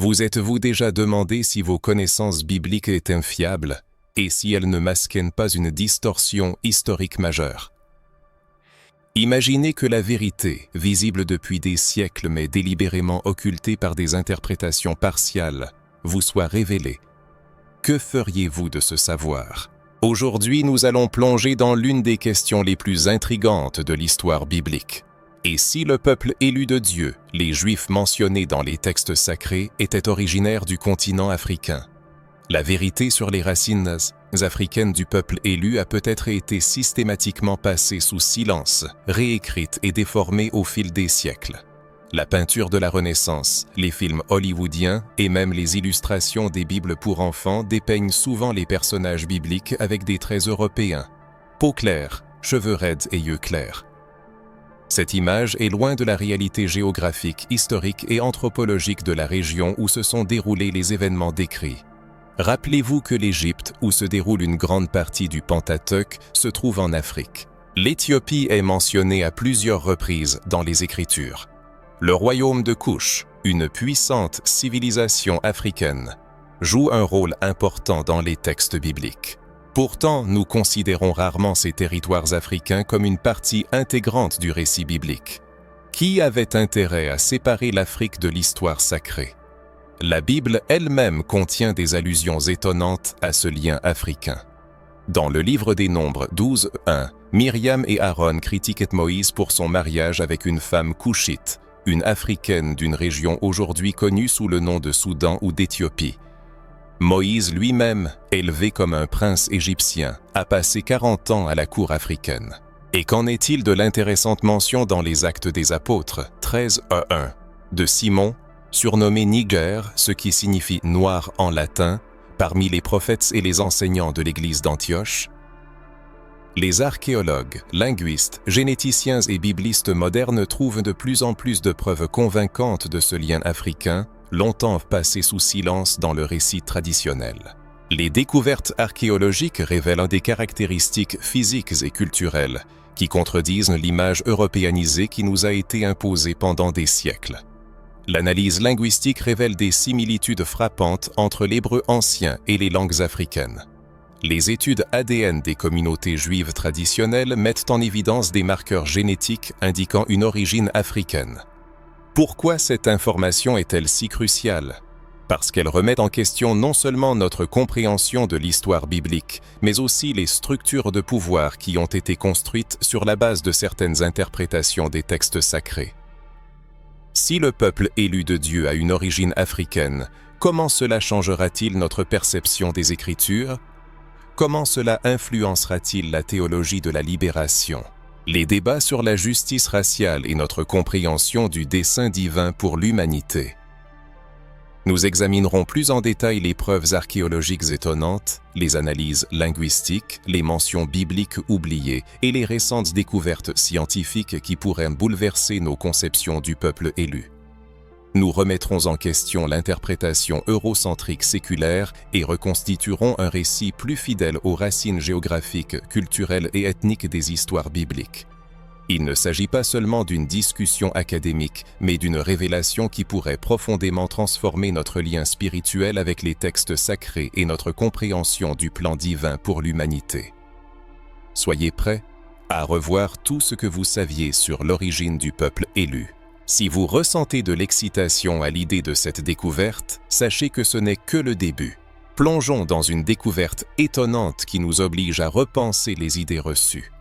Vous êtes-vous déjà demandé si vos connaissances bibliques étaient fiables et si elles ne masquaient pas une distorsion historique majeure? Imaginez que la vérité, visible depuis des siècles mais délibérément occultée par des interprétations partiales, vous soit révélée. Que feriez-vous de ce savoir? Aujourd'hui, nous allons plonger dans l'une des questions les plus intrigantes de l'histoire biblique. Et si le peuple élu de Dieu, les Juifs mentionnés dans les textes sacrés, étaient originaires du continent africain? La vérité sur les racines africaines du peuple élu a peut-être été systématiquement passée sous silence, réécrite et déformée au fil des siècles. La peinture de la Renaissance, les films hollywoodiens et même les illustrations des Bibles pour enfants dépeignent souvent les personnages bibliques avec des traits européens, peau claire, cheveux raides et yeux clairs. Cette image est loin de la réalité géographique, historique et anthropologique de la région où se sont déroulés les événements décrits. Rappelez-vous que l'Égypte, où se déroule une grande partie du Pentateuque, se trouve en Afrique. L'Éthiopie est mentionnée à plusieurs reprises dans les Écritures. Le royaume de Couche, une puissante civilisation africaine, joue un rôle important dans les textes bibliques. Pourtant, nous considérons rarement ces territoires africains comme une partie intégrante du récit biblique. Qui avait intérêt à séparer l'Afrique de l'histoire sacrée? La Bible elle-même contient des allusions étonnantes à ce lien africain. Dans le livre des Nombres 12:1, Myriam et Aaron critiquent Moïse pour son mariage avec une femme couchite, une africaine d'une région aujourd'hui connue sous le nom de Soudan ou d'Éthiopie. Moïse lui-même, élevé comme un prince égyptien, a passé 40 ans à la cour africaine. Et qu'en est-il de l'intéressante mention dans les Actes des Apôtres 13:1 de Simon, surnommé Niger, ce qui signifie « noir » en latin, parmi les prophètes et les enseignants de l'église d'Antioche? Les archéologues, linguistes, généticiens et biblistes modernes trouvent de plus en plus de preuves convaincantes de ce lien africain, longtemps passé sous silence dans le récit traditionnel. Les découvertes archéologiques révèlent des caractéristiques physiques et culturelles qui contredisent l'image européanisée qui nous a été imposée pendant des siècles. L'analyse linguistique révèle des similitudes frappantes entre l'hébreu ancien et les langues africaines. Les études ADN des communautés juives traditionnelles mettent en évidence des marqueurs génétiques indiquant une origine africaine. Pourquoi cette information est-elle si cruciale? Parce qu'elle remet en question non seulement notre compréhension de l'histoire biblique, mais aussi les structures de pouvoir qui ont été construites sur la base de certaines interprétations des textes sacrés. Si le peuple élu de Dieu a une origine africaine, comment cela changera-t-il notre perception des Écritures? Comment cela influencera-t-il la théologie de la libération? Les débats sur la justice raciale et notre compréhension du dessein divin pour l'humanité. Nous examinerons plus en détail les preuves archéologiques étonnantes, les analyses linguistiques, les mentions bibliques oubliées et les récentes découvertes scientifiques qui pourraient bouleverser nos conceptions du peuple élu. Nous remettrons en question l'interprétation eurocentrique séculaire et reconstituerons un récit plus fidèle aux racines géographiques, culturelles et ethniques des histoires bibliques. Il ne s'agit pas seulement d'une discussion académique, mais d'une révélation qui pourrait profondément transformer notre lien spirituel avec les textes sacrés et notre compréhension du plan divin pour l'humanité. Soyez prêts à revoir tout ce que vous saviez sur l'origine du peuple élu. Si vous ressentez de l'excitation à l'idée de cette découverte, sachez que ce n'est que le début. Plongeons dans une découverte étonnante qui nous oblige à repenser les idées reçues.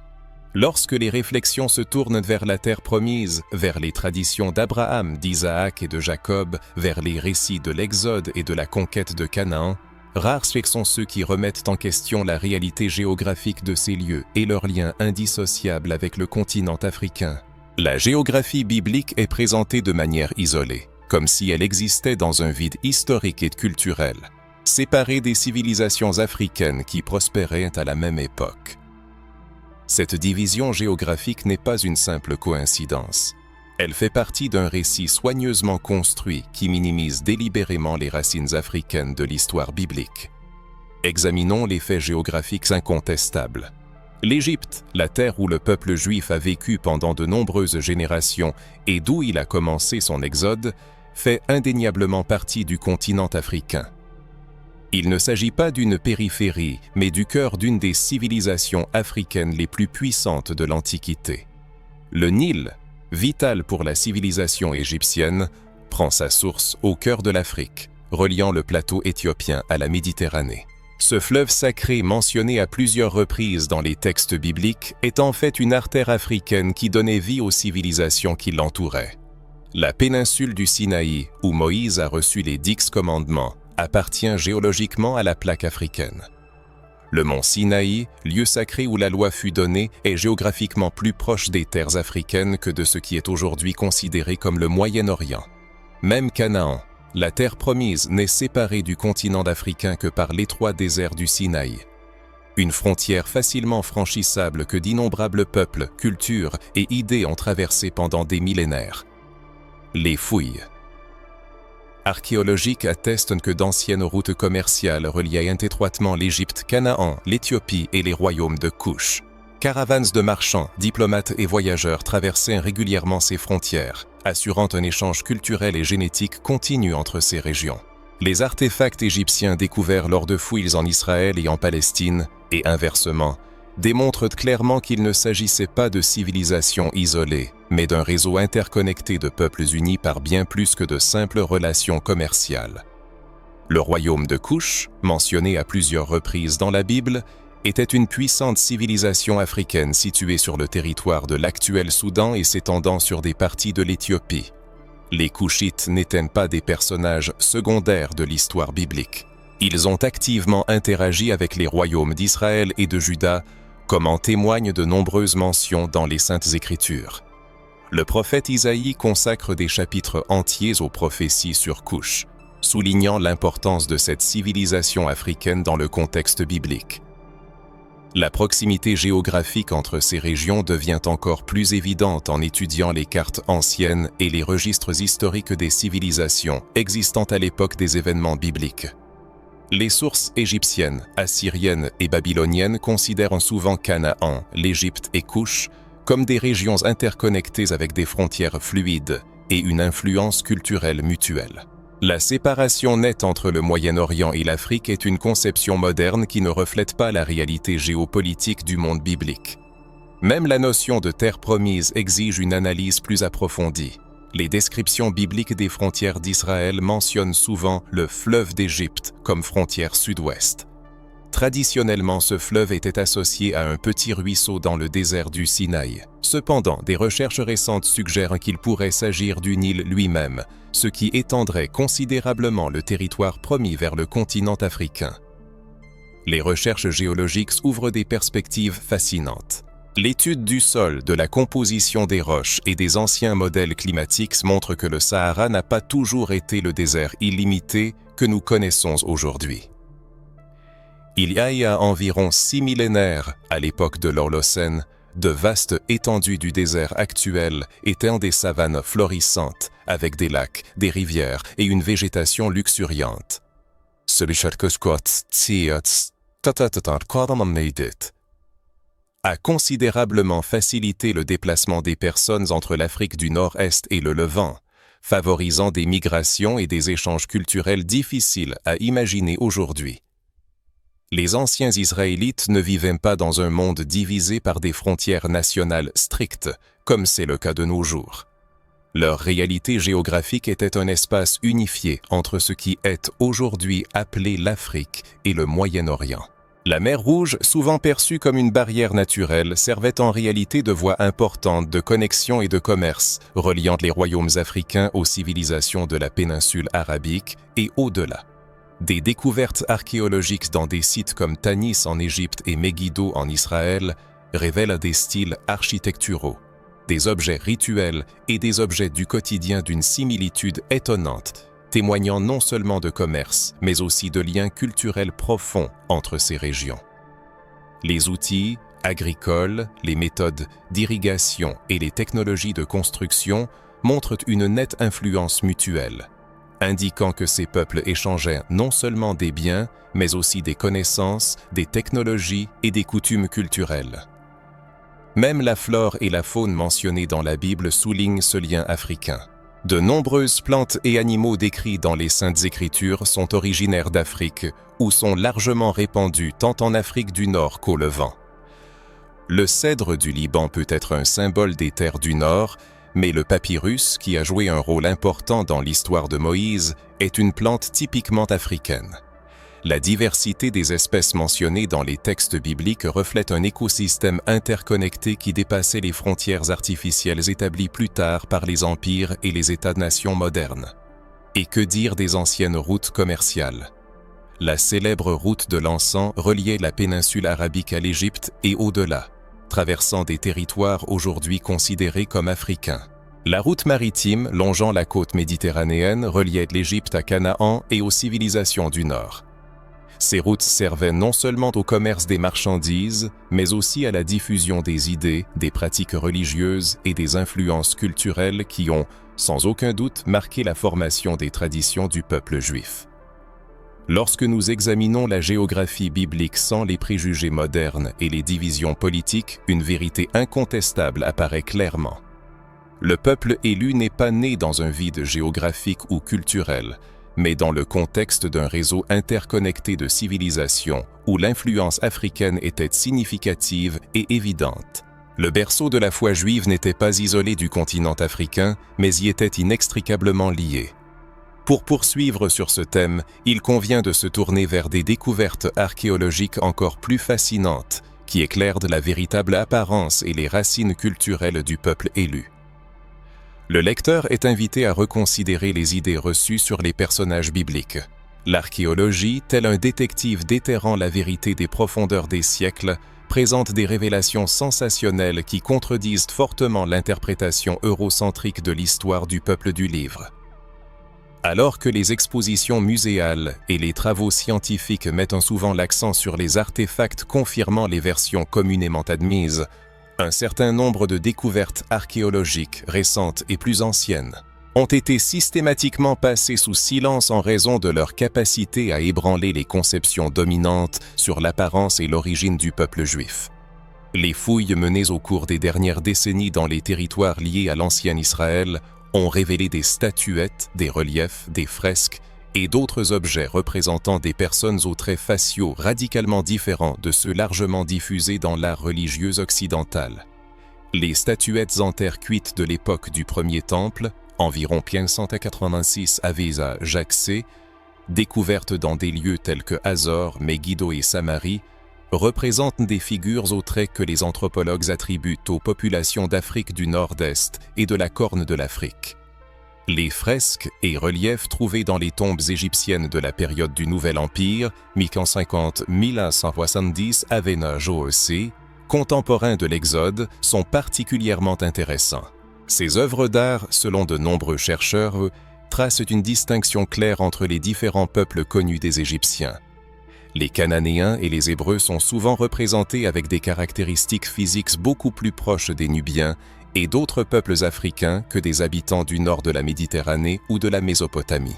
Lorsque les réflexions se tournent vers la terre promise, vers les traditions d'Abraham, d'Isaac et de Jacob, vers les récits de l'Exode et de la conquête de Canaan, rares sont ceux qui remettent en question la réalité géographique de ces lieux et leur lien indissociable avec le continent africain. La géographie biblique est présentée de manière isolée, comme si elle existait dans un vide historique et culturel, séparée des civilisations africaines qui prospéraient à la même époque. Cette division géographique n'est pas une simple coïncidence. Elle fait partie d'un récit soigneusement construit qui minimise délibérément les racines africaines de l'histoire biblique. Examinons les faits géographiques incontestables. L'Égypte, la terre où le peuple juif a vécu pendant de nombreuses générations et d'où il a commencé son exode, fait indéniablement partie du continent africain. Il ne s'agit pas d'une périphérie, mais du cœur d'une des civilisations africaines les plus puissantes de l'Antiquité. Le Nil, vital pour la civilisation égyptienne, prend sa source au cœur de l'Afrique, reliant le plateau éthiopien à la Méditerranée. Ce fleuve sacré mentionné à plusieurs reprises dans les textes bibliques est en fait une artère africaine qui donnait vie aux civilisations qui l'entouraient. La péninsule du Sinaï, où Moïse a reçu les 10 commandements, appartient géologiquement à la plaque africaine. Le mont Sinaï, lieu sacré où la loi fut donnée, est géographiquement plus proche des terres africaines que de ce qui est aujourd'hui considéré comme le Moyen-Orient. Même Canaan, la terre promise, n'est séparée du continent africain que par l'étroit désert du Sinaï. Une frontière facilement franchissable que d'innombrables peuples, cultures et idées ont traversé pendant des millénaires. Les fouilles archéologiques attestent que d'anciennes routes commerciales reliaient étroitement l'Égypte, Canaan, l'Éthiopie et les royaumes de Kush. Caravanes de marchands, diplomates et voyageurs traversaient régulièrement ces frontières, assurant un échange culturel et génétique continu entre ces régions. Les artefacts égyptiens découverts lors de fouilles en Israël et en Palestine, et inversement, démontrent clairement qu'il ne s'agissait pas de civilisations isolées, mais d'un réseau interconnecté de peuples unis par bien plus que de simples relations commerciales. Le royaume de Kush, mentionné à plusieurs reprises dans la Bible, était une puissante civilisation africaine située sur le territoire de l'actuel Soudan et s'étendant sur des parties de l'Éthiopie. Les Kushites n'étaient pas des personnages secondaires de l'histoire biblique. Ils ont activement interagi avec les royaumes d'Israël et de Juda, comme en témoignent de nombreuses mentions dans les Saintes Écritures. Le prophète Isaïe consacre des chapitres entiers aux prophéties sur Kush, soulignant l'importance de cette civilisation africaine dans le contexte biblique. La proximité géographique entre ces régions devient encore plus évidente en étudiant les cartes anciennes et les registres historiques des civilisations existant à l'époque des événements bibliques. Les sources égyptiennes, assyriennes et babyloniennes considèrent souvent Canaan, l'Égypte et Kush comme des régions interconnectées avec des frontières fluides et une influence culturelle mutuelle. La séparation nette entre le Moyen-Orient et l'Afrique est une conception moderne qui ne reflète pas la réalité géopolitique du monde biblique. Même la notion de terre promise exige une analyse plus approfondie. Les descriptions bibliques des frontières d'Israël mentionnent souvent le fleuve d'Égypte comme frontière sud-ouest. Traditionnellement, ce fleuve était associé à un petit ruisseau dans le désert du Sinaï. Cependant, des recherches récentes suggèrent qu'il pourrait s'agir du Nil lui-même, ce qui étendrait considérablement le territoire promis vers le continent africain. Les recherches géologiques ouvrent des perspectives fascinantes. L'étude du sol, de la composition des roches et des anciens modèles climatiques montre que le Sahara n'a pas toujours été le désert illimité que nous connaissons aujourd'hui. Il y a environ 6 millénaires, à l'époque de l'Holocène, de vastes étendues du désert actuel étaient des savanes florissantes, avec des lacs, des rivières et une végétation luxuriante. A considérablement facilité le déplacement des personnes entre l'Afrique du Nord-Est et le Levant, favorisant des migrations et des échanges culturels difficiles à imaginer aujourd'hui. Les anciens Israélites ne vivaient pas dans un monde divisé par des frontières nationales strictes, comme c'est le cas de nos jours. Leur réalité géographique était un espace unifié entre ce qui est aujourd'hui appelé l'Afrique et le Moyen-Orient. La mer Rouge, souvent perçue comme une barrière naturelle, servait en réalité de voie importante de connexion et de commerce, reliant les royaumes africains aux civilisations de la péninsule arabique et au-delà. Des découvertes archéologiques dans des sites comme Tanis en Égypte et Megiddo en Israël révèlent des styles architecturaux, des objets rituels et des objets du quotidien d'une similitude étonnante, témoignant non seulement de commerce, mais aussi de liens culturels profonds entre ces régions. Les outils agricoles, les méthodes d'irrigation et les technologies de construction montrent une nette influence mutuelle, indiquant que ces peuples échangeaient non seulement des biens, mais aussi des connaissances, des technologies et des coutumes culturelles. Même la flore et la faune mentionnées dans la Bible soulignent ce lien africain. De nombreuses plantes et animaux décrits dans les Saintes Écritures sont originaires d'Afrique ou sont largement répandus tant en Afrique du Nord qu'au Levant. Le cèdre du Liban peut être un symbole des terres du Nord, mais le papyrus, qui a joué un rôle important dans l'histoire de Moïse, est une plante typiquement africaine. La diversité des espèces mentionnées dans les textes bibliques reflète un écosystème interconnecté qui dépassait les frontières artificielles établies plus tard par les empires et les États-nations modernes. Et que dire des anciennes routes commerciales? La célèbre route de l'encens reliait la péninsule arabique à l'Égypte et au-delà, traversant des territoires aujourd'hui considérés comme africains. La route maritime longeant la côte méditerranéenne reliait l'Égypte à Canaan et aux civilisations du Nord. Ces routes servaient non seulement au commerce des marchandises, mais aussi à la diffusion des idées, des pratiques religieuses et des influences culturelles qui ont, sans aucun doute, marqué la formation des traditions du peuple juif. Lorsque nous examinons la géographie biblique sans les préjugés modernes et les divisions politiques, une vérité incontestable apparaît clairement. Le peuple élu n'est pas né dans un vide géographique ou culturel, mais dans le contexte d'un réseau interconnecté de civilisations où l'influence africaine était significative et évidente. Le berceau de la foi juive n'était pas isolé du continent africain, mais y était inextricablement lié. Pour poursuivre sur ce thème, il convient de se tourner vers des découvertes archéologiques encore plus fascinantes, qui éclairent la véritable apparence et les racines culturelles du peuple élu. Le lecteur est invité à reconsidérer les idées reçues sur les personnages bibliques. L'archéologie, tel un détective déterrant la vérité des profondeurs des siècles, présente des révélations sensationnelles qui contredisent fortement l'interprétation eurocentrique de l'histoire du peuple du livre. Alors que les expositions muséales et les travaux scientifiques mettent souvent l'accent sur les artefacts confirmant les versions communément admises, un certain nombre de découvertes archéologiques récentes et plus anciennes ont été systématiquement passées sous silence en raison de leur capacité à ébranler les conceptions dominantes sur l'apparence et l'origine du peuple juif. Les fouilles menées au cours des dernières décennies dans les territoires liés à l'ancien Israël ont révélé des statuettes, des reliefs, des fresques et d'autres objets représentant des personnes aux traits faciaux radicalement différents de ceux largement diffusés dans l'art religieux occidental. Les statuettes en terre cuite de l'époque du premier temple, environ 586 à Jacques, découvertes dans des lieux tels que Hazor, Megiddo et Samarie, représentent des figures aux traits que les anthropologues attribuent aux populations d'Afrique du Nord-Est et de la Corne de l'Afrique. Les fresques et reliefs trouvés dans les tombes égyptiennes de la période du Nouvel Empire, 1050-1170 AVJ, contemporains de l'Exode, sont particulièrement intéressants. Ces œuvres d'art, selon de nombreux chercheurs, tracent une distinction claire entre les différents peuples connus des Égyptiens. Les Cananéens et les Hébreux sont souvent représentés avec des caractéristiques physiques beaucoup plus proches des Nubiens et d'autres peuples africains que des habitants du nord de la Méditerranée ou de la Mésopotamie.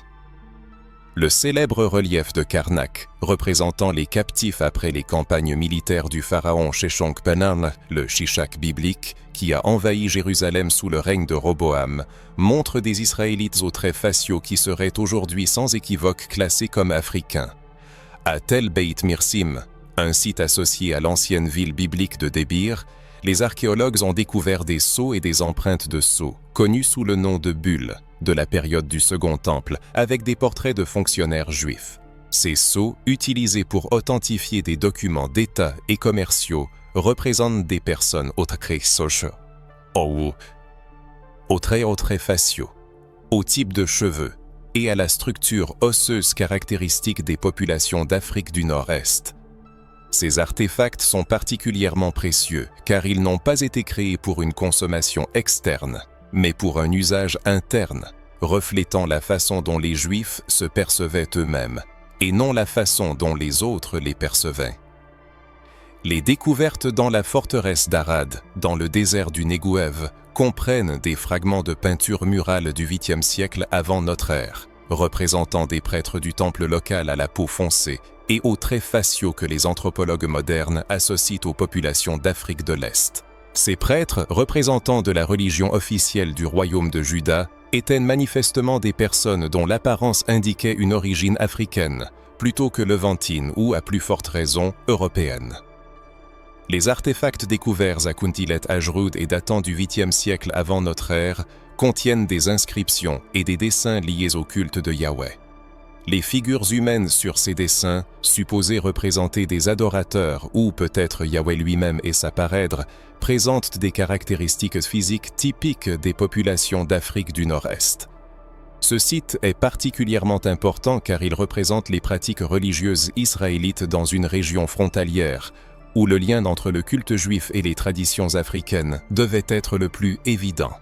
Le célèbre relief de Karnak, représentant les captifs après les campagnes militaires du pharaon Sheshonq-Panan, le Shishak biblique, qui a envahi Jérusalem sous le règne de Roboam, montre des Israélites aux traits faciaux qui seraient aujourd'hui sans équivoque classés comme africains. À Tel Beit Mirsim, un site associé à l'ancienne ville biblique de Débir, les archéologues ont découvert des sceaux et des empreintes de sceaux, connus sous le nom de bulles, de la période du Second Temple, avec des portraits de fonctionnaires juifs. Ces sceaux, utilisés pour authentifier des documents d'État et commerciaux, représentent des personnes aux traits sociaux, aux traits faciaux, au type de cheveux, et à la structure osseuse caractéristique des populations d'Afrique du Nord-Est. Ces artefacts sont particulièrement précieux car ils n'ont pas été créés pour une consommation externe, mais pour un usage interne, reflétant la façon dont les Juifs se percevaient eux-mêmes, et non la façon dont les autres les percevaient. Les découvertes dans la forteresse d'Arad, dans le désert du Négouev, comprennent des fragments de peinture murale du 8e siècle avant notre ère, représentant des prêtres du temple local à la peau foncée et aux traits faciaux que les anthropologues modernes associent aux populations d'Afrique de l'Est. Ces prêtres, représentants de la religion officielle du royaume de Juda, étaient manifestement des personnes dont l'apparence indiquait une origine africaine, plutôt que levantine ou, à plus forte raison, européenne. Les artefacts découverts à Kuntilet Ajrud et datant du 8e siècle avant notre ère contiennent des inscriptions et des dessins liés au culte de Yahweh. Les figures humaines sur ces dessins, supposées représenter des adorateurs ou peut-être Yahweh lui-même et sa parèdre, présentent des caractéristiques physiques typiques des populations d'Afrique du Nord-Est. Ce site est particulièrement important car il représente les pratiques religieuses israélites dans une région frontalière, où le lien entre le culte juif et les traditions africaines devait être le plus évident.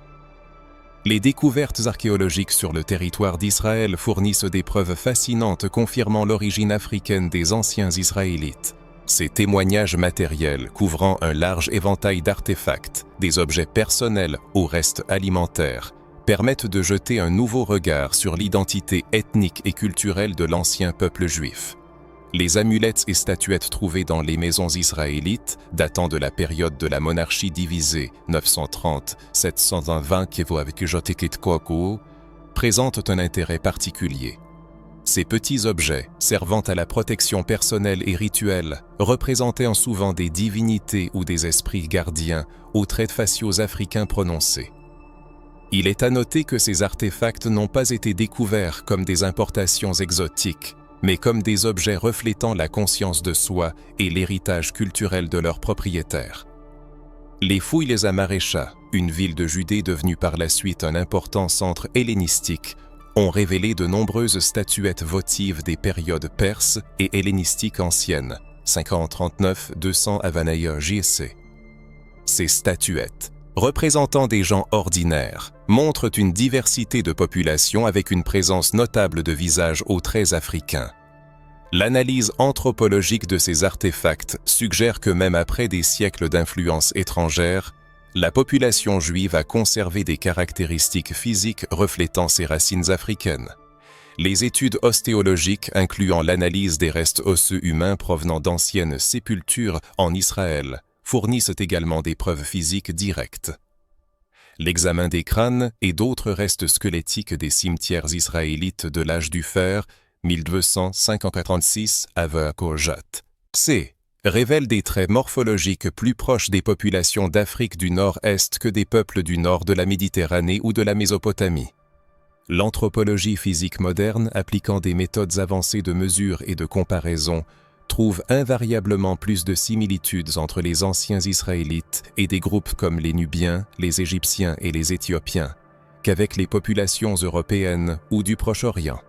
Les découvertes archéologiques sur le territoire d'Israël fournissent des preuves fascinantes confirmant l'origine africaine des anciens Israélites. Ces témoignages matériels couvrant un large éventail d'artefacts, des objets personnels aux restes alimentaires, permettent de jeter un nouveau regard sur l'identité ethnique et culturelle de l'ancien peuple juif. Les amulettes et statuettes trouvées dans les maisons israélites, datant de la période de la monarchie divisée 930-720, présentent un intérêt particulier. Ces petits objets, servant à la protection personnelle et rituelle, représentaient souvent des divinités ou des esprits gardiens aux traits faciaux africains prononcés. Il est à noter que ces artefacts n'ont pas été découverts comme des importations exotiques, mais comme des objets reflétant la conscience de soi et l'héritage culturel de leurs propriétaires. Les fouilles à Marécha, une ville de Judée devenue par la suite un important centre hellénistique, ont révélé de nombreuses statuettes votives des périodes perses et hellénistiques anciennes, 539-200 Avanaya JC. Ces statuettes, représentant des gens ordinaires, montrent une diversité de populations avec une présence notable de visages aux traits africains. L'analyse anthropologique de ces artefacts suggère que même après des siècles d'influence étrangère, la population juive a conservé des caractéristiques physiques reflétant ses racines africaines. Les études ostéologiques, incluant l'analyse des restes osseux humains provenant d'anciennes sépultures en Israël, fournissent également des preuves physiques directes. L'examen des crânes et d'autres restes squelettiques des cimetières israélites de l'âge du fer, 1200-546 avant Kojat, révèle des traits morphologiques plus proches des populations d'Afrique du Nord-Est que des peuples du nord de la Méditerranée ou de la Mésopotamie. L'anthropologie physique moderne, appliquant des méthodes avancées de mesure et de comparaison, trouve invariablement plus de similitudes entre les anciens Israélites et des groupes comme les Nubiens, les Égyptiens et les Éthiopiens, qu'avec les populations européennes ou du Proche-Orient.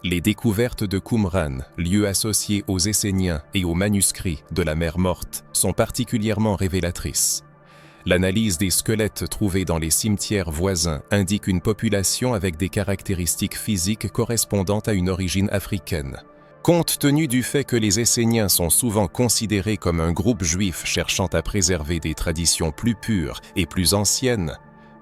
Les découvertes de Qumran, lieu associé aux Esséniens et aux manuscrits de la mer Morte, sont particulièrement révélatrices. L'analyse des squelettes trouvés dans les cimetières voisins indique une population avec des caractéristiques physiques correspondant à une origine africaine. Compte tenu du fait que les Esséniens sont souvent considérés comme un groupe juif cherchant à préserver des traditions plus pures et plus anciennes,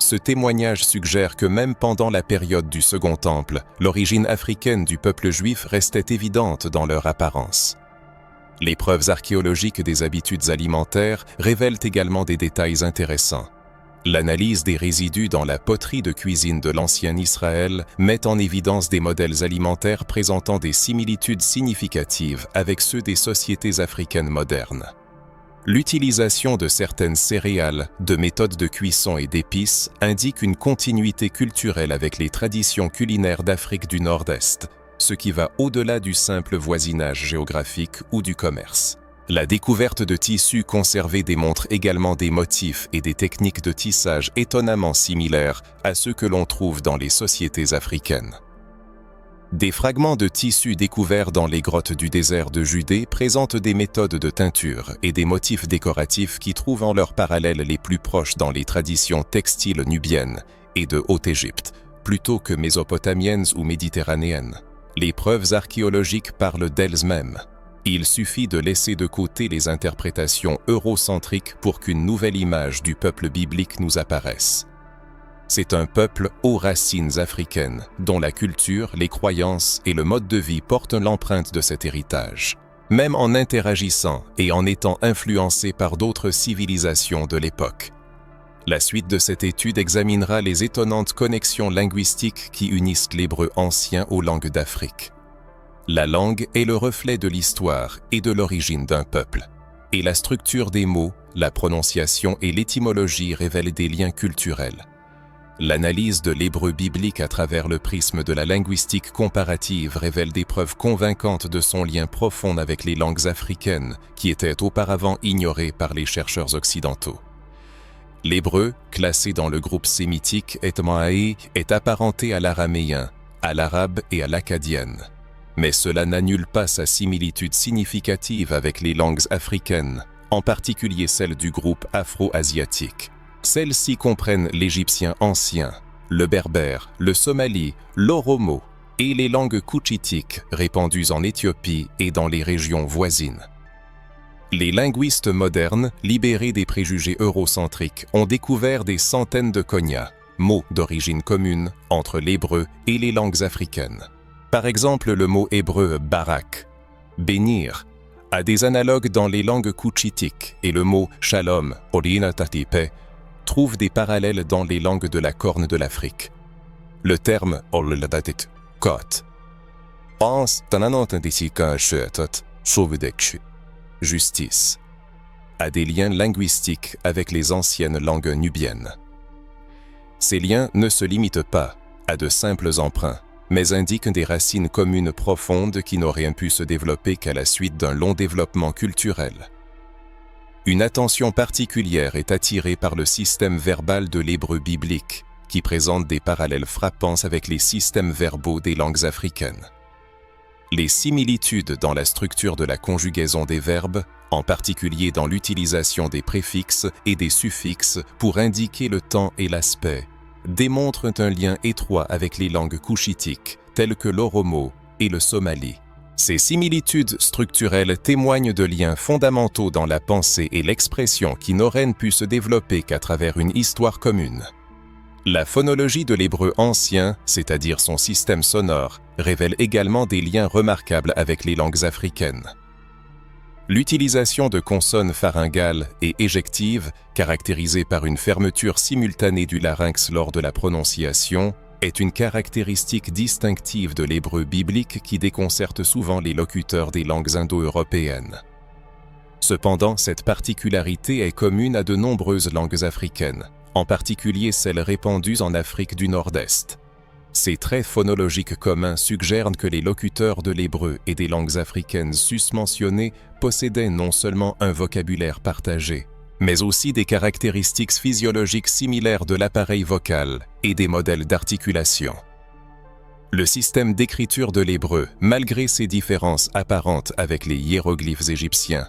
ce témoignage suggère que même pendant la période du Second Temple, l'origine africaine du peuple juif restait évidente dans leur apparence. Les preuves archéologiques des habitudes alimentaires révèlent également des détails intéressants. L'analyse des résidus dans la poterie de cuisine de l'ancien Israël met en évidence des modèles alimentaires présentant des similitudes significatives avec ceux des sociétés africaines modernes. L'utilisation de certaines céréales, de méthodes de cuisson et d'épices indique une continuité culturelle avec les traditions culinaires d'Afrique du Nord-Est, ce qui va au-delà du simple voisinage géographique ou du commerce. La découverte de tissus conservés démontre également des motifs et des techniques de tissage étonnamment similaires à ceux que l'on trouve dans les sociétés africaines. Des fragments de tissus découverts dans les grottes du désert de Judée présentent des méthodes de teinture et des motifs décoratifs qui trouvent en leurs parallèles les plus proches dans les traditions textiles nubiennes et de Haute-Égypte, plutôt que mésopotamiennes ou méditerranéennes. Les preuves archéologiques parlent d'elles-mêmes. Il suffit de laisser de côté les interprétations eurocentriques pour qu'une nouvelle image du peuple biblique nous apparaisse. C'est un peuple aux racines africaines, dont la culture, les croyances et le mode de vie portent l'empreinte de cet héritage, même en interagissant et en étant influencés par d'autres civilisations de l'époque. La suite de cette étude examinera les étonnantes connexions linguistiques qui unissent l'hébreu ancien aux langues d'Afrique. La langue est le reflet de l'histoire et de l'origine d'un peuple, et la structure des mots, la prononciation et l'étymologie révèlent des liens culturels. L'analyse de l'hébreu biblique à travers le prisme de la linguistique comparative révèle des preuves convaincantes de son lien profond avec les langues africaines qui étaient auparavant ignorées par les chercheurs occidentaux. L'hébreu, classé dans le groupe sémitique Etmaï, est apparenté à l'araméen, à l'arabe et à l'akkadienne. Mais cela n'annule pas sa similitude significative avec les langues africaines, en particulier celles du groupe afro-asiatique. Celles-ci comprennent l'égyptien ancien, le berbère, le somali, l'oromo et les langues couchitiques répandues en Éthiopie et dans les régions voisines. Les linguistes modernes, libérés des préjugés eurocentriques, ont découvert des centaines de konya, mots d'origine commune entre l'hébreu et les langues africaines. Par exemple, le mot hébreu barak, bénir, a des analogues dans les langues couchitiques et le mot shalom, orinatatipe, trouve des parallèles dans les langues de la Corne de l'Afrique. Le terme oladatit, kot, justice, a des liens linguistiques avec les anciennes langues nubiennes. Ces liens ne se limitent pas à de simples emprunts, mais indiquent des racines communes profondes qui n'auraient pu se développer qu'à la suite d'un long développement culturel. Une attention particulière est attirée par le système verbal de l'hébreu biblique, qui présente des parallèles frappants avec les systèmes verbaux des langues africaines. Les similitudes dans la structure de la conjugaison des verbes, en particulier dans l'utilisation des préfixes et des suffixes pour indiquer le temps et l'aspect, démontrent un lien étroit avec les langues couchitiques, telles que l'oromo et le somali. Ces similitudes structurelles témoignent de liens fondamentaux dans la pensée et l'expression qui n'auraient pu se développer qu'à travers une histoire commune. La phonologie de l'hébreu ancien, c'est-à-dire son système sonore, révèle également des liens remarquables avec les langues africaines. L'utilisation de consonnes pharyngales et éjectives, caractérisées par une fermeture simultanée du larynx lors de la prononciation, est une caractéristique distinctive de l'hébreu biblique qui déconcerte souvent les locuteurs des langues indo-européennes. Cependant, cette particularité est commune à de nombreuses langues africaines, en particulier celles répandues en Afrique du Nord-Est. Ces traits phonologiques communs suggèrent que les locuteurs de l'hébreu et des langues africaines susmentionnées possédaient non seulement un vocabulaire partagé, mais aussi des caractéristiques physiologiques similaires de l'appareil vocal et des modèles d'articulation. Le système d'écriture de l'hébreu, malgré ses différences apparentes avec les hiéroglyphes égyptiens,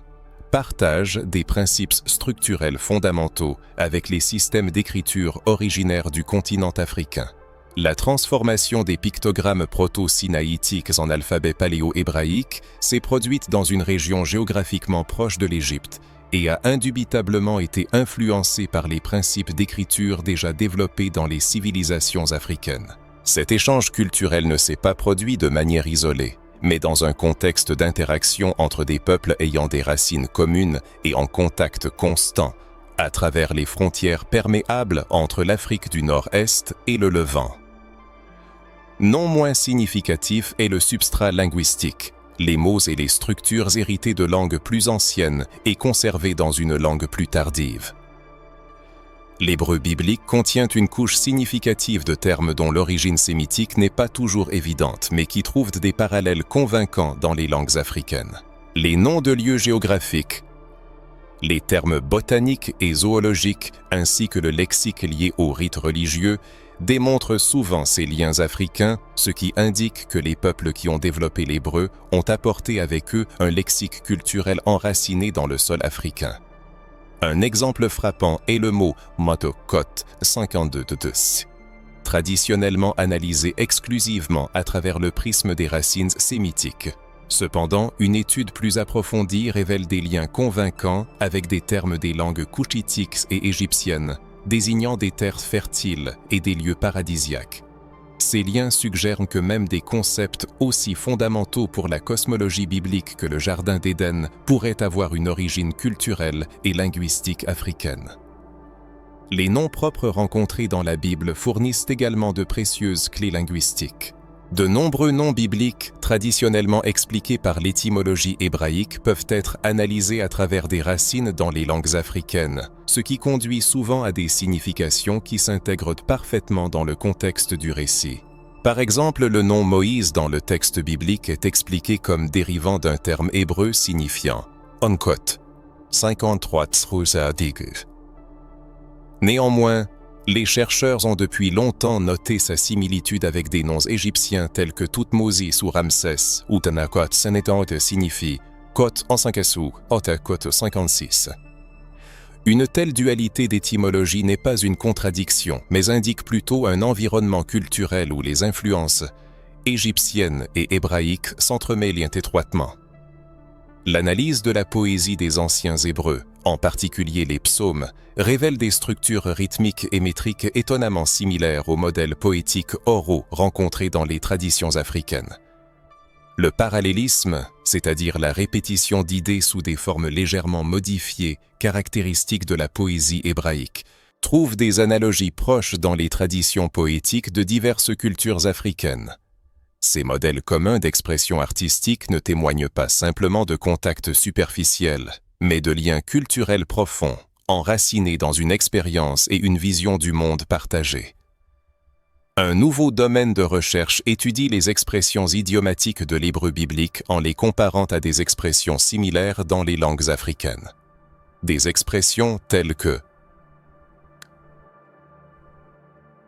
partage des principes structurels fondamentaux avec les systèmes d'écriture originaires du continent africain. La transformation des pictogrammes proto-sinaïtiques en alphabet paléo-hébraïque s'est produite dans une région géographiquement proche de l'Égypte et a indubitablement été influencée par les principes d'écriture déjà développés dans les civilisations africaines. Cet échange culturel ne s'est pas produit de manière isolée, mais dans un contexte d'interaction entre des peuples ayant des racines communes et en contact constant, à travers les frontières perméables entre l'Afrique du Nord-Est et le Levant. Non moins significatif est le substrat linguistique, les mots et les structures héritées de langues plus anciennes et conservées dans une langue plus tardive. L'hébreu biblique contient une couche significative de termes dont l'origine sémitique n'est pas toujours évidente, mais qui trouvent des parallèles convaincants dans les langues africaines. Les noms de lieux géographiques, les termes botaniques et zoologiques, ainsi que le lexique lié aux rites religieux, démontrent souvent ces liens africains, ce qui indique que les peuples qui ont développé l'hébreu ont apporté avec eux un lexique culturel enraciné dans le sol africain. Un exemple frappant est le mot « matokot » 52 de Ds, traditionnellement analysé exclusivement à travers le prisme des racines sémitiques. Cependant, une étude plus approfondie révèle des liens convaincants avec des termes des langues couchitiques et égyptiennes, désignant des terres fertiles et des lieux paradisiaques. Ces liens suggèrent que même des concepts aussi fondamentaux pour la cosmologie biblique que le Jardin d'Éden pourraient avoir une origine culturelle et linguistique africaine. Les noms propres rencontrés dans la Bible fournissent également de précieuses clés linguistiques. De nombreux noms bibliques, traditionnellement expliqués par l'étymologie hébraïque, peuvent être analysés à travers des racines dans les langues africaines, ce qui conduit souvent à des significations qui s'intègrent parfaitement dans le contexte du récit. Par exemple, le nom Moïse dans le texte biblique est expliqué comme dérivant d'un terme hébreu signifiant « onkot », 53 tsruzadig. Néanmoins, les chercheurs ont depuis longtemps noté sa similitude avec des noms égyptiens tels que Toutmosis ou Ramsès, ou Tanakot Senetot signifie « Kot en 5 Otakot 56 ». Une telle dualité d'étymologie n'est pas une contradiction, mais indique plutôt un environnement culturel où les influences égyptiennes et hébraïques s'entremêlent étroitement. L'analyse de la poésie des anciens Hébreux, en particulier les psaumes, révèle des structures rythmiques et métriques étonnamment similaires aux modèles poétiques oraux rencontrés dans les traditions africaines. Le parallélisme, c'est-à-dire la répétition d'idées sous des formes légèrement modifiées, caractéristiques de la poésie hébraïque, trouve des analogies proches dans les traditions poétiques de diverses cultures africaines. Ces modèles communs d'expression artistique ne témoignent pas simplement de contacts superficiels, mais de liens culturels profonds, enracinés dans une expérience et une vision du monde partagée. Un nouveau domaine de recherche étudie les expressions idiomatiques de l'hébreu biblique en les comparant à des expressions similaires dans les langues africaines. Des expressions telles que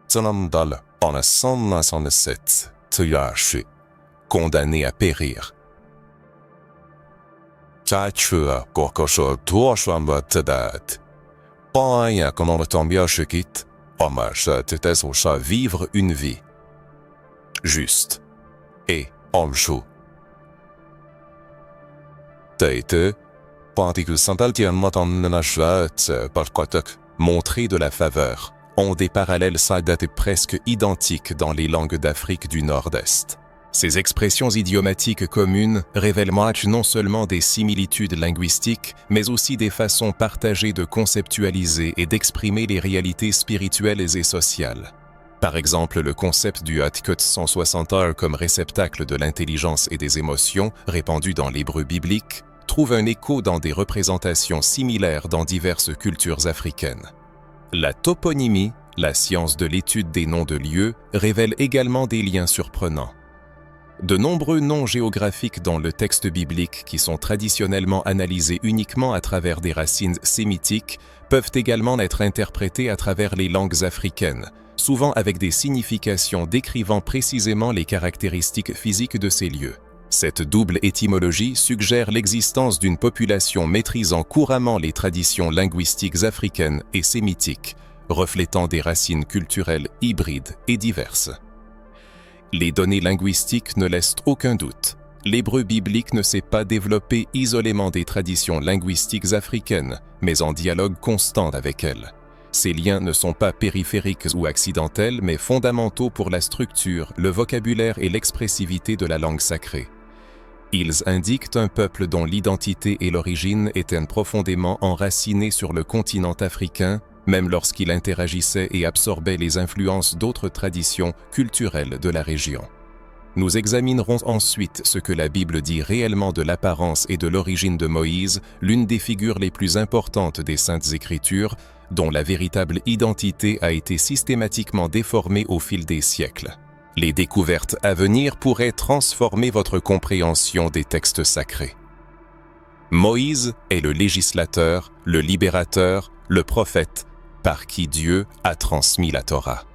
Tsanamdal en 197 Tyashi, condamné à périr. Tchachua Kokosho Tuashamba Tadat, Paya Konoratambia Shikit, vivre une vie juste et Olshu. Montrer de la faveur ont des parallèles presque identiques dans les langues d'Afrique du Nord-Est. Ces expressions idiomatiques communes révèlent non seulement des similitudes linguistiques, mais aussi des façons partagées de conceptualiser et d'exprimer les réalités spirituelles et sociales. Par exemple, le concept du Hatkot 160 comme réceptacle de l'intelligence et des émotions, répandu dans l'hébreu biblique, trouve un écho dans des représentations similaires dans diverses cultures africaines. La toponymie, la science de l'étude des noms de lieux, révèle également des liens surprenants. De nombreux noms géographiques dans le texte biblique qui sont traditionnellement analysés uniquement à travers des racines sémitiques peuvent également être interprétés à travers les langues africaines, souvent avec des significations décrivant précisément les caractéristiques physiques de ces lieux. Cette double étymologie suggère l'existence d'une population maîtrisant couramment les traditions linguistiques africaines et sémitiques, reflétant des racines culturelles hybrides et diverses. Les données linguistiques ne laissent aucun doute. L'hébreu biblique ne s'est pas développé isolément des traditions linguistiques africaines, mais en dialogue constant avec elles. Ces liens ne sont pas périphériques ou accidentels, mais fondamentaux pour la structure, le vocabulaire et l'expressivité de la langue sacrée. Ils indiquent un peuple dont l'identité et l'origine étaient profondément enracinées sur le continent africain, même lorsqu'il interagissait et absorbait les influences d'autres traditions culturelles de la région. Nous examinerons ensuite ce que la Bible dit réellement de l'apparence et de l'origine de Moïse, l'une des figures les plus importantes des Saintes Écritures, dont la véritable identité a été systématiquement déformée au fil des siècles. Les découvertes à venir pourraient transformer votre compréhension des textes sacrés. Moïse est le législateur, le libérateur, le prophète, par qui Dieu a transmis la Torah.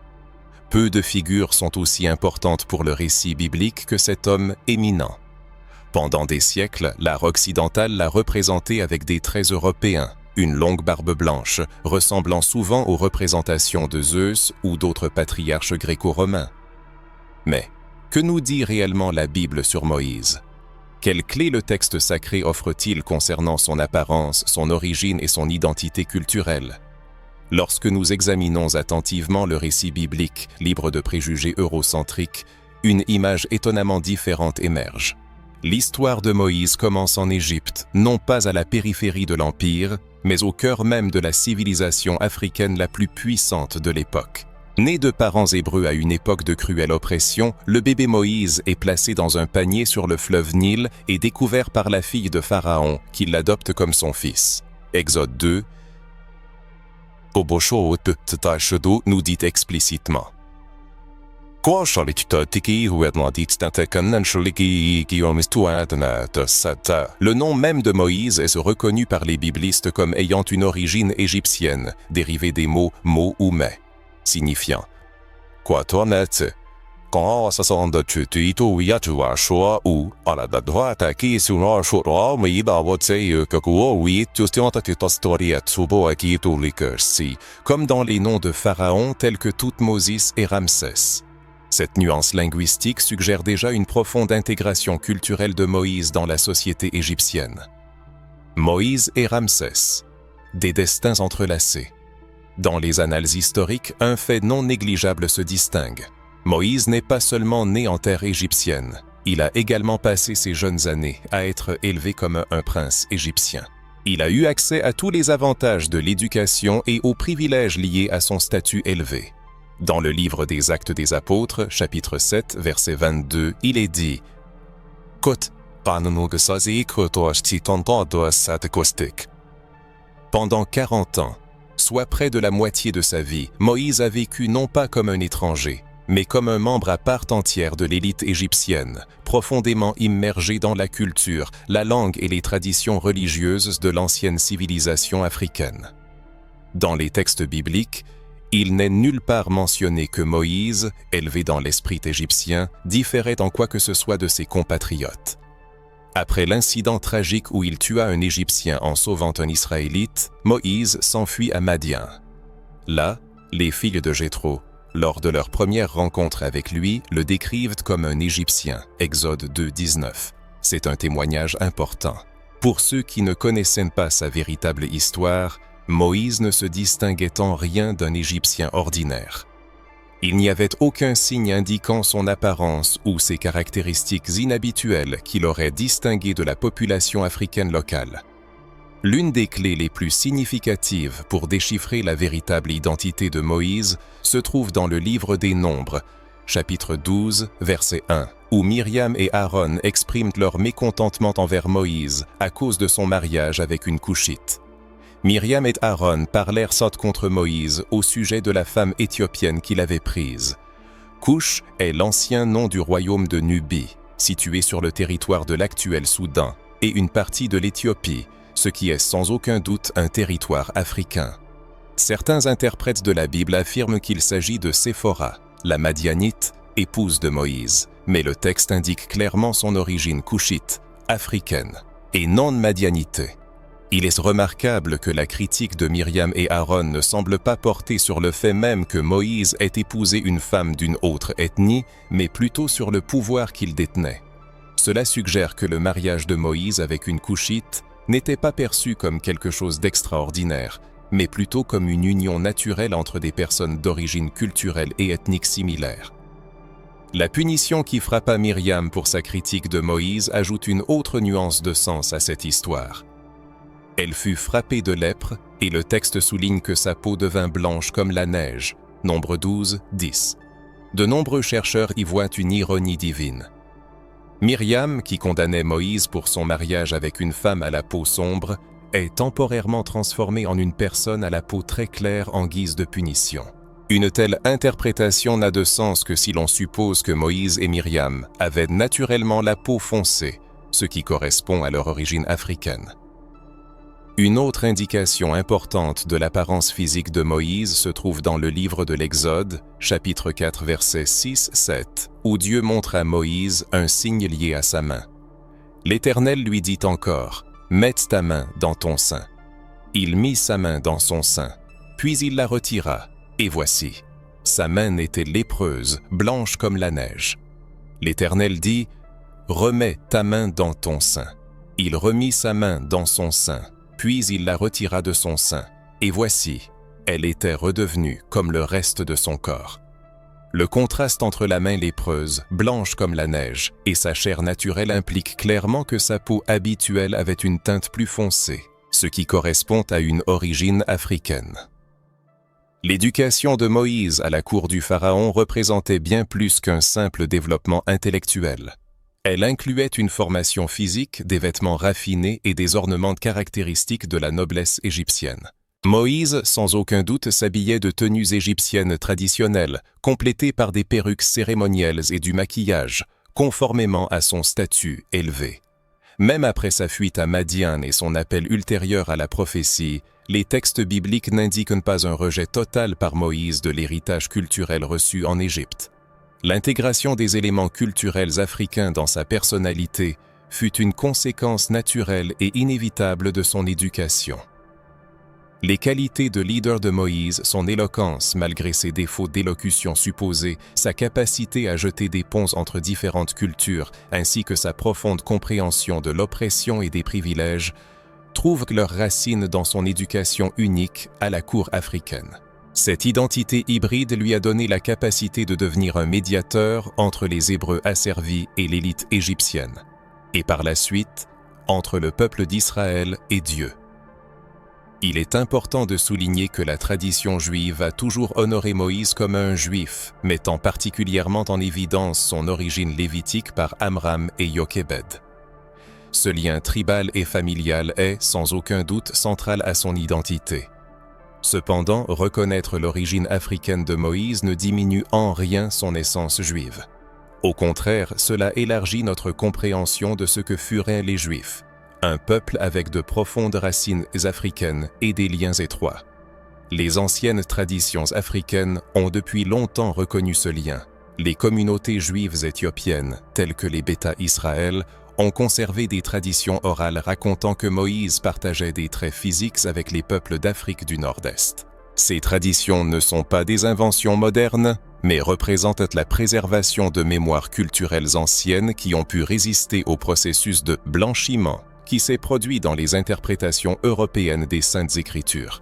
Peu de figures sont aussi importantes pour le récit biblique que cet homme éminent. Pendant des siècles, l'art occidental l'a représenté avec des traits européens, une longue barbe blanche, ressemblant souvent aux représentations de Zeus ou d'autres patriarches gréco-romains. Mais, que nous dit réellement la Bible sur Moïse? Quelles clés le texte sacré offre-t-il concernant son apparence, son origine et son identité culturelle? Lorsque nous examinons attentivement le récit biblique, libre de préjugés eurocentriques, une image étonnamment différente émerge. L'histoire de Moïse commence en Égypte, non pas à la périphérie de l'Empire, mais au cœur même de la civilisation africaine la plus puissante de l'époque. Né de parents hébreux à une époque de cruelle oppression, le bébé Moïse est placé dans un panier sur le fleuve Nil et découvert par la fille de Pharaon, qui l'adopte comme son fils. Exode 2, nous dit explicitement. Le nom même de Moïse est reconnu par les biblistes comme ayant une origine égyptienne, dérivée des mots « mo » ou « mais », signifiant « comme dans les noms de Pharaon tels que Thoutmôsis et Ramsès. Cette nuance linguistique suggère déjà une profonde intégration culturelle de Moïse dans la société égyptienne. Moïse et Ramsès, des destins entrelacés. Dans les annales historiques, un fait non négligeable se distingue. Moïse n'est pas seulement né en terre égyptienne, il a également passé ses jeunes années à être élevé comme un prince égyptien. Il a eu accès à tous les avantages de l'éducation et aux privilèges liés à son statut élevé. Dans le livre des Actes des Apôtres, chapitre 7, verset 22, il est dit « Pendant 40 ans, soit près de la moitié de sa vie, Moïse a vécu non pas comme un étranger, mais comme un membre à part entière de l'élite égyptienne, profondément immergé dans la culture, la langue et les traditions religieuses de l'ancienne civilisation africaine. » Dans les textes bibliques, il n'est nulle part mentionné que Moïse, élevé dans l'esprit égyptien, différait en quoi que ce soit de ses compatriotes. Après l'incident tragique où il tua un Égyptien en sauvant un Israélite, Moïse s'enfuit à Madian. Là, les filles de Jéthro, lors de leur première rencontre avec lui, le décrivent comme un Égyptien, Exode 2, 19. C'est un témoignage important. Pour ceux qui ne connaissaient pas sa véritable histoire, Moïse ne se distinguait en rien d'un Égyptien ordinaire. Il n'y avait aucun signe indiquant son apparence ou ses caractéristiques inhabituelles qui l'auraient distingué de la population africaine locale. L'une des clés les plus significatives pour déchiffrer la véritable identité de Moïse se trouve dans le livre des Nombres, chapitre 12, verset 1, où Myriam et Aaron expriment leur mécontentement envers Moïse à cause de son mariage avec une Couchite. Myriam et Aaron parlèrent sotte contre Moïse au sujet de la femme éthiopienne qu'il avait prise. Couche est l'ancien nom du royaume de Nubie, situé sur le territoire de l'actuel Soudan, et une partie de l'Éthiopie, ce qui est sans aucun doute un territoire africain. Certains interprètes de la Bible affirment qu'il s'agit de Séphora, la Madianite, épouse de Moïse, mais le texte indique clairement son origine couchite, africaine, et non madianite. Il est remarquable que la critique de Myriam et Aaron ne semble pas porter sur le fait même que Moïse ait épousé une femme d'une autre ethnie, mais plutôt sur le pouvoir qu'il détenait. Cela suggère que le mariage de Moïse avec une Couchite n'était pas perçu comme quelque chose d'extraordinaire, mais plutôt comme une union naturelle entre des personnes d'origine culturelle et ethnique similaire. La punition qui frappa Myriam pour sa critique de Moïse ajoute une autre nuance de sens à cette histoire. Elle fut frappée de lèpre, et le texte souligne que sa peau devint blanche comme la neige. Nombre 12, 10. De nombreux chercheurs y voient une ironie divine. Myriam, qui condamnait Moïse pour son mariage avec une femme à la peau sombre, est temporairement transformée en une personne à la peau très claire en guise de punition. Une telle interprétation n'a de sens que si l'on suppose que Moïse et Myriam avaient naturellement la peau foncée, ce qui correspond à leur origine africaine. Une autre indication importante de l'apparence physique de Moïse se trouve dans le livre de l'Exode, chapitre 4, versets 6-7, où Dieu montre à Moïse un signe lié à sa main. L'Éternel lui dit encore « Mets ta main dans ton sein ». Il mit sa main dans son sein, puis il la retira, et voici, sa main était lépreuse, blanche comme la neige. L'Éternel dit « Remets ta main dans ton sein ». Il remit sa main dans son sein, puis il la retira de son sein, et voici, elle était redevenue comme le reste de son corps. Le contraste entre la main lépreuse, blanche comme la neige, et sa chair naturelle implique clairement que sa peau habituelle avait une teinte plus foncée, ce qui correspond à une origine africaine. L'éducation de Moïse à la cour du Pharaon représentait bien plus qu'un simple développement intellectuel. Elle incluait une formation physique, des vêtements raffinés et des ornements caractéristiques de la noblesse égyptienne. Moïse, sans aucun doute, s'habillait de tenues égyptiennes traditionnelles, complétées par des perruques cérémonielles et du maquillage, conformément à son statut élevé. Même après sa fuite à Madian et son appel ultérieur à la prophétie, les textes bibliques n'indiquent pas un rejet total par Moïse de l'héritage culturel reçu en Égypte. L'intégration des éléments culturels africains dans sa personnalité fut une conséquence naturelle et inévitable de son éducation. Les qualités de leader de Moïse, son éloquence malgré ses défauts d'élocution supposés, sa capacité à jeter des ponts entre différentes cultures, ainsi que sa profonde compréhension de l'oppression et des privilèges, trouvent leurs racines dans son éducation unique à la cour africaine. Cette identité hybride lui a donné la capacité de devenir un médiateur entre les Hébreux asservis et l'élite égyptienne, et par la suite, entre le peuple d'Israël et Dieu. Il est important de souligner que la tradition juive a toujours honoré Moïse comme un juif, mettant particulièrement en évidence son origine lévitique par Amram et Jochebed. Ce lien tribal et familial est, sans aucun doute, central à son identité. Cependant, reconnaître l'origine africaine de Moïse ne diminue en rien son essence juive. Au contraire, cela élargit notre compréhension de ce que furent les Juifs, un peuple avec de profondes racines africaines et des liens étroits. Les anciennes traditions africaines ont depuis longtemps reconnu ce lien. Les communautés juives éthiopiennes, telles que les Beta Israël, ont conservé des traditions orales racontant que Moïse partageait des traits physiques avec les peuples d'Afrique du Nord-Est. Ces traditions ne sont pas des inventions modernes, mais représentent la préservation de mémoires culturelles anciennes qui ont pu résister au processus de blanchiment qui s'est produit dans les interprétations européennes des Saintes Écritures.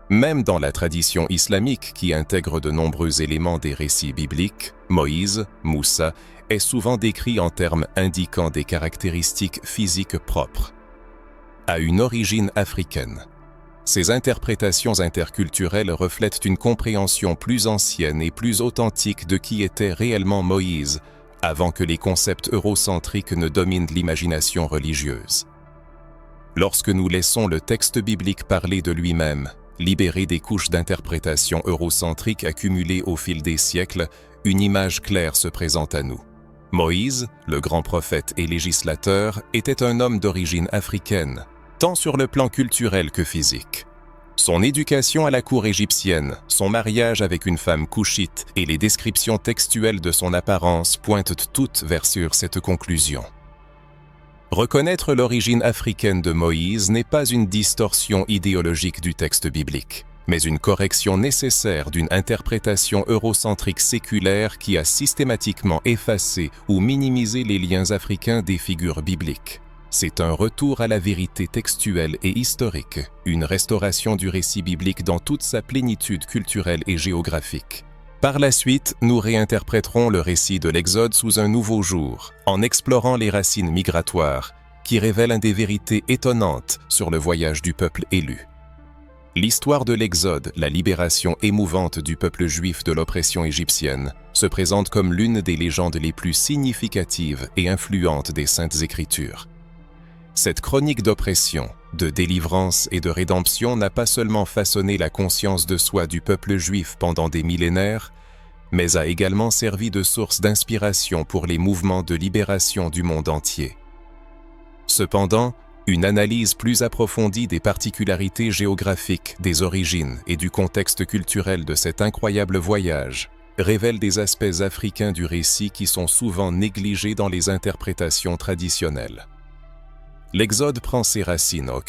Même dans la tradition islamique qui intègre de nombreux éléments des récits bibliques, Moïse, Moussa, est souvent décrit en termes indiquant des caractéristiques physiques propres. À une origine africaine. Ces interprétations interculturelles reflètent une compréhension plus ancienne et plus authentique de qui était réellement Moïse, avant que les concepts eurocentriques ne dominent l'imagination religieuse. Lorsque nous laissons le texte biblique parler de lui-même, libéré des couches d'interprétation eurocentrique accumulées au fil des siècles, une image claire se présente à nous. Moïse, le grand prophète et législateur, était un homme d'origine africaine, tant sur le plan culturel que physique. Son éducation à la cour égyptienne, son mariage avec une femme couchite et les descriptions textuelles de son apparence pointent toutes vers cette conclusion. Reconnaître l'origine africaine de Moïse n'est pas une distorsion idéologique du texte biblique, mais une correction nécessaire d'une interprétation eurocentrique séculaire qui a systématiquement effacé ou minimisé les liens africains des figures bibliques. C'est un retour à la vérité textuelle et historique, une restauration du récit biblique dans toute sa plénitude culturelle et géographique. Par la suite, nous réinterpréterons le récit de l'Exode sous un nouveau jour, en explorant les racines migratoires, qui révèlent des vérités étonnantes sur le voyage du peuple élu. L'histoire de l'Exode, la libération émouvante du peuple juif de l'oppression égyptienne, se présente comme l'une des légendes les plus significatives et influentes des Saintes Écritures. Cette chronique d'oppression, de délivrance et de rédemption n'a pas seulement façonné la conscience de soi du peuple juif pendant des millénaires, mais a également servi de source d'inspiration pour les mouvements de libération du monde entier. Cependant, une analyse plus approfondie des particularités géographiques, des origines et du contexte culturel de cet incroyable voyage révèle des aspects africains du récit qui sont souvent négligés dans les interprétations traditionnelles. L'Exode prend ses racines au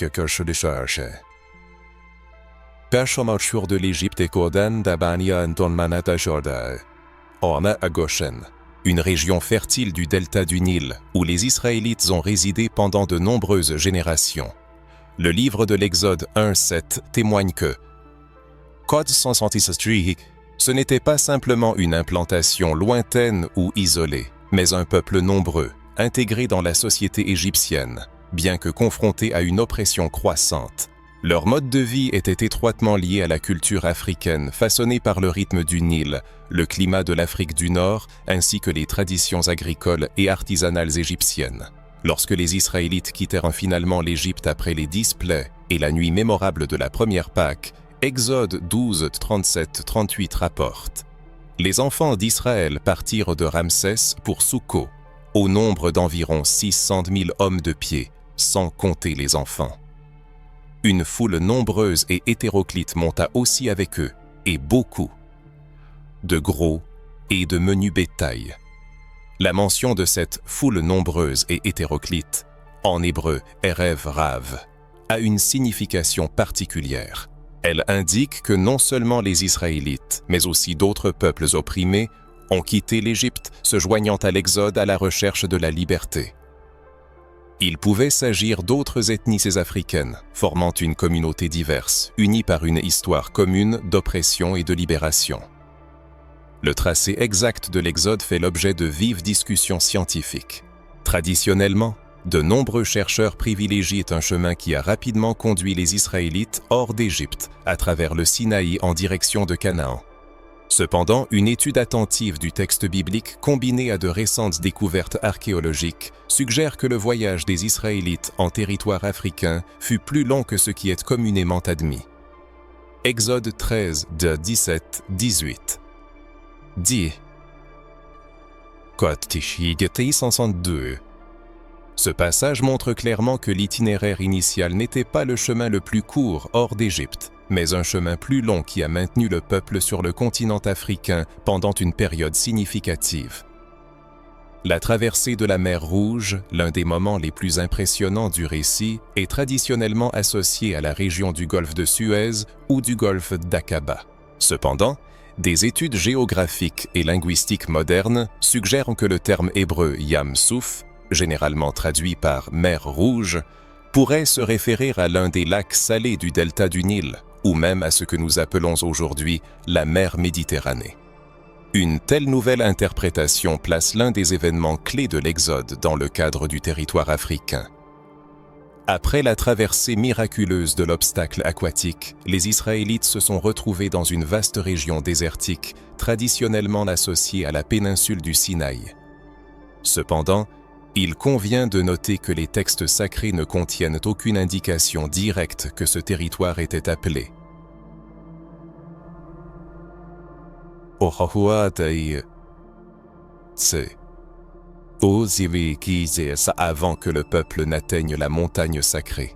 Pershomachur de l'Égypte et Kodan d'Abania Ntonmanata Jorda, Orna à Goshen, une région fertile du delta du Nil où les Israélites ont résidé pendant de nombreuses générations. Le livre de l'Exode 1:7 témoigne que ce n'était pas simplement une implantation lointaine ou isolée, mais un peuple nombreux, intégré dans la société égyptienne, bien que confrontés à une oppression croissante. Leur mode de vie était étroitement lié à la culture africaine, façonnée par le rythme du Nil, le climat de l'Afrique du Nord, ainsi que les traditions agricoles et artisanales égyptiennes. Lorsque les Israélites quittèrent finalement l'Égypte après les 10 plaies et la nuit mémorable de la première Pâque, Exode 12, 37-38 rapporte: Les enfants d'Israël partirent de Ramsès pour Soukko, au nombre d'environ 600 000 hommes de pied, sans compter les enfants. Une foule nombreuse et hétéroclite monta aussi avec eux, et beaucoup, de gros et de menu bétail. La mention de cette foule nombreuse et hétéroclite, en hébreu Erev Rav, a une signification particulière. Elle indique que non seulement les Israélites, mais aussi d'autres peuples opprimés, ont quitté l'Égypte, se joignant à l'Exode à la recherche de la liberté. Il pouvait s'agir d'autres ethnies africaines, formant une communauté diverse, unie par une histoire commune d'oppression et de libération. Le tracé exact de l'Exode fait l'objet de vives discussions scientifiques. Traditionnellement, de nombreux chercheurs privilégient un chemin qui a rapidement conduit les Israélites hors d'Égypte, à travers le Sinaï en direction de Canaan. Cependant, une étude attentive du texte biblique combinée à de récentes découvertes archéologiques suggère que le voyage des Israélites en territoire africain fut plus long que ce qui est communément admis. Exode 13, de 17-18 dit Ce passage montre clairement que l'itinéraire initial n'était pas le chemin le plus court hors d'Égypte, mais un chemin plus long qui a maintenu le peuple sur le continent africain pendant une période significative. La traversée de la mer Rouge, l'un des moments les plus impressionnants du récit, est traditionnellement associée à la région du golfe de Suez ou du golfe d'Aqaba. Cependant, des études géographiques et linguistiques modernes suggèrent que le terme hébreu Yam Souf, généralement traduit par mer Rouge, pourrait se référer à l'un des lacs salés du delta du Nil, ou même à ce que nous appelons aujourd'hui la mer Méditerranée. Une telle nouvelle interprétation place l'un des événements clés de l'Exode dans le cadre du territoire africain. Après la traversée miraculeuse de l'obstacle aquatique, les Israélites se sont retrouvés dans une vaste région désertique, traditionnellement associée à la péninsule du Sinaï. Cependant, il convient de noter que les textes sacrés ne contiennent aucune indication directe que ce territoire était appelé. Avant que le peuple n'atteigne la montagne sacrée.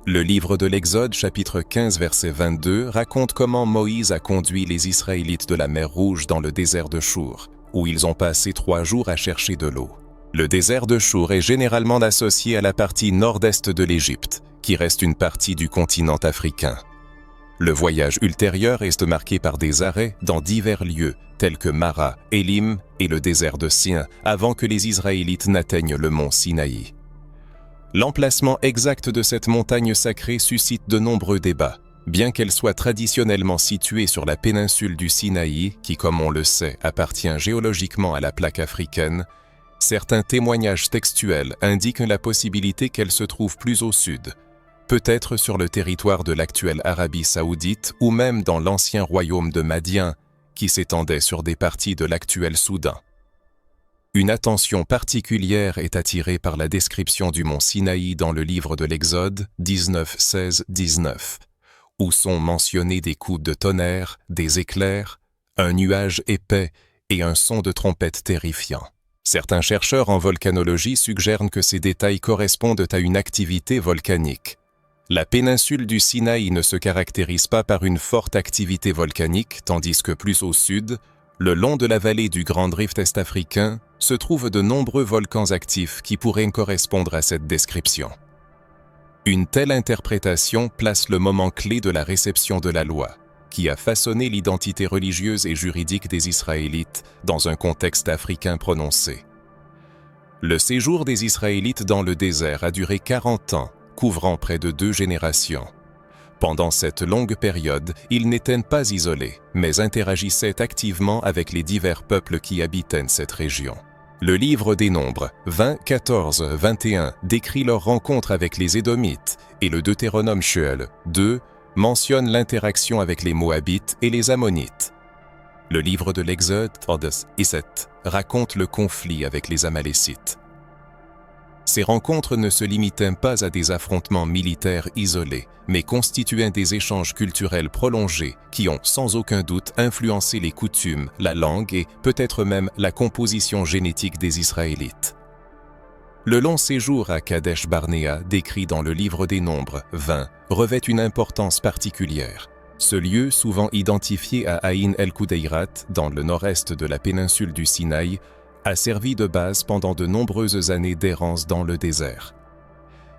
Le livre de l'Exode, chapitre 15, verset 22, raconte comment Moïse a conduit les Israélites de la mer Rouge dans le désert de Chour, où ils ont passé 3 jours à chercher de l'eau. Le désert de Chour est généralement associé à la partie nord-est de l'Égypte, qui reste une partie du continent africain. Le voyage ultérieur est marqué par des arrêts dans divers lieux, tels que Mara, Élim et le désert de Sien, avant que les Israélites n'atteignent le mont Sinaï. L'emplacement exact de cette montagne sacrée suscite de nombreux débats, bien qu'elle soit traditionnellement située sur la péninsule du Sinaï, qui, comme on le sait, appartient géologiquement à la plaque africaine. Certains témoignages textuels indiquent la possibilité qu'elle se trouve plus au sud, peut-être sur le territoire de l'actuelle Arabie saoudite ou même dans l'ancien royaume de Madien, qui s'étendait sur des parties de l'actuel Soudan. Une attention particulière est attirée par la description du mont Sinaï dans le livre de l'Exode 19-16-19, où sont mentionnés des coups de tonnerre, des éclairs, un nuage épais et un son de trompette terrifiant. Certains chercheurs en volcanologie suggèrent que ces détails correspondent à une activité volcanique. La péninsule du Sinaï ne se caractérise pas par une forte activité volcanique, tandis que plus au sud, le long de la vallée du Grand Rift est-africain, se trouvent de nombreux volcans actifs qui pourraient correspondre à cette description. Une telle interprétation place le moment clé de la réception de la loi, qui a façonné l'identité religieuse et juridique des Israélites dans un contexte africain prononcé. Le séjour des Israélites dans le désert a duré 40 ans, couvrant près de 2 générations. Pendant cette longue période, ils n'étaient pas isolés, mais interagissaient activement avec les divers peuples qui habitaient cette région. Le livre des Nombres 20, 14, 21 décrit leur rencontre avec les Édomites et le Deutéronome Sheol 2 mentionne l'interaction avec les Moabites et les Ammonites. Le livre de l'Exode 17 raconte le conflit avec les Amalécites. Ces rencontres ne se limitaient pas à des affrontements militaires isolés, mais constituaient des échanges culturels prolongés qui ont sans aucun doute influencé les coutumes, la langue et peut-être même la composition génétique des Israélites. Le long séjour à Kadesh Barnéa, décrit dans le livre des Nombres 20, revêt une importance particulière. Ce lieu, souvent identifié à Aïn el-Koudeirat, dans le nord-est de la péninsule du Sinaï, a servi de base pendant de nombreuses années d'errance dans le désert.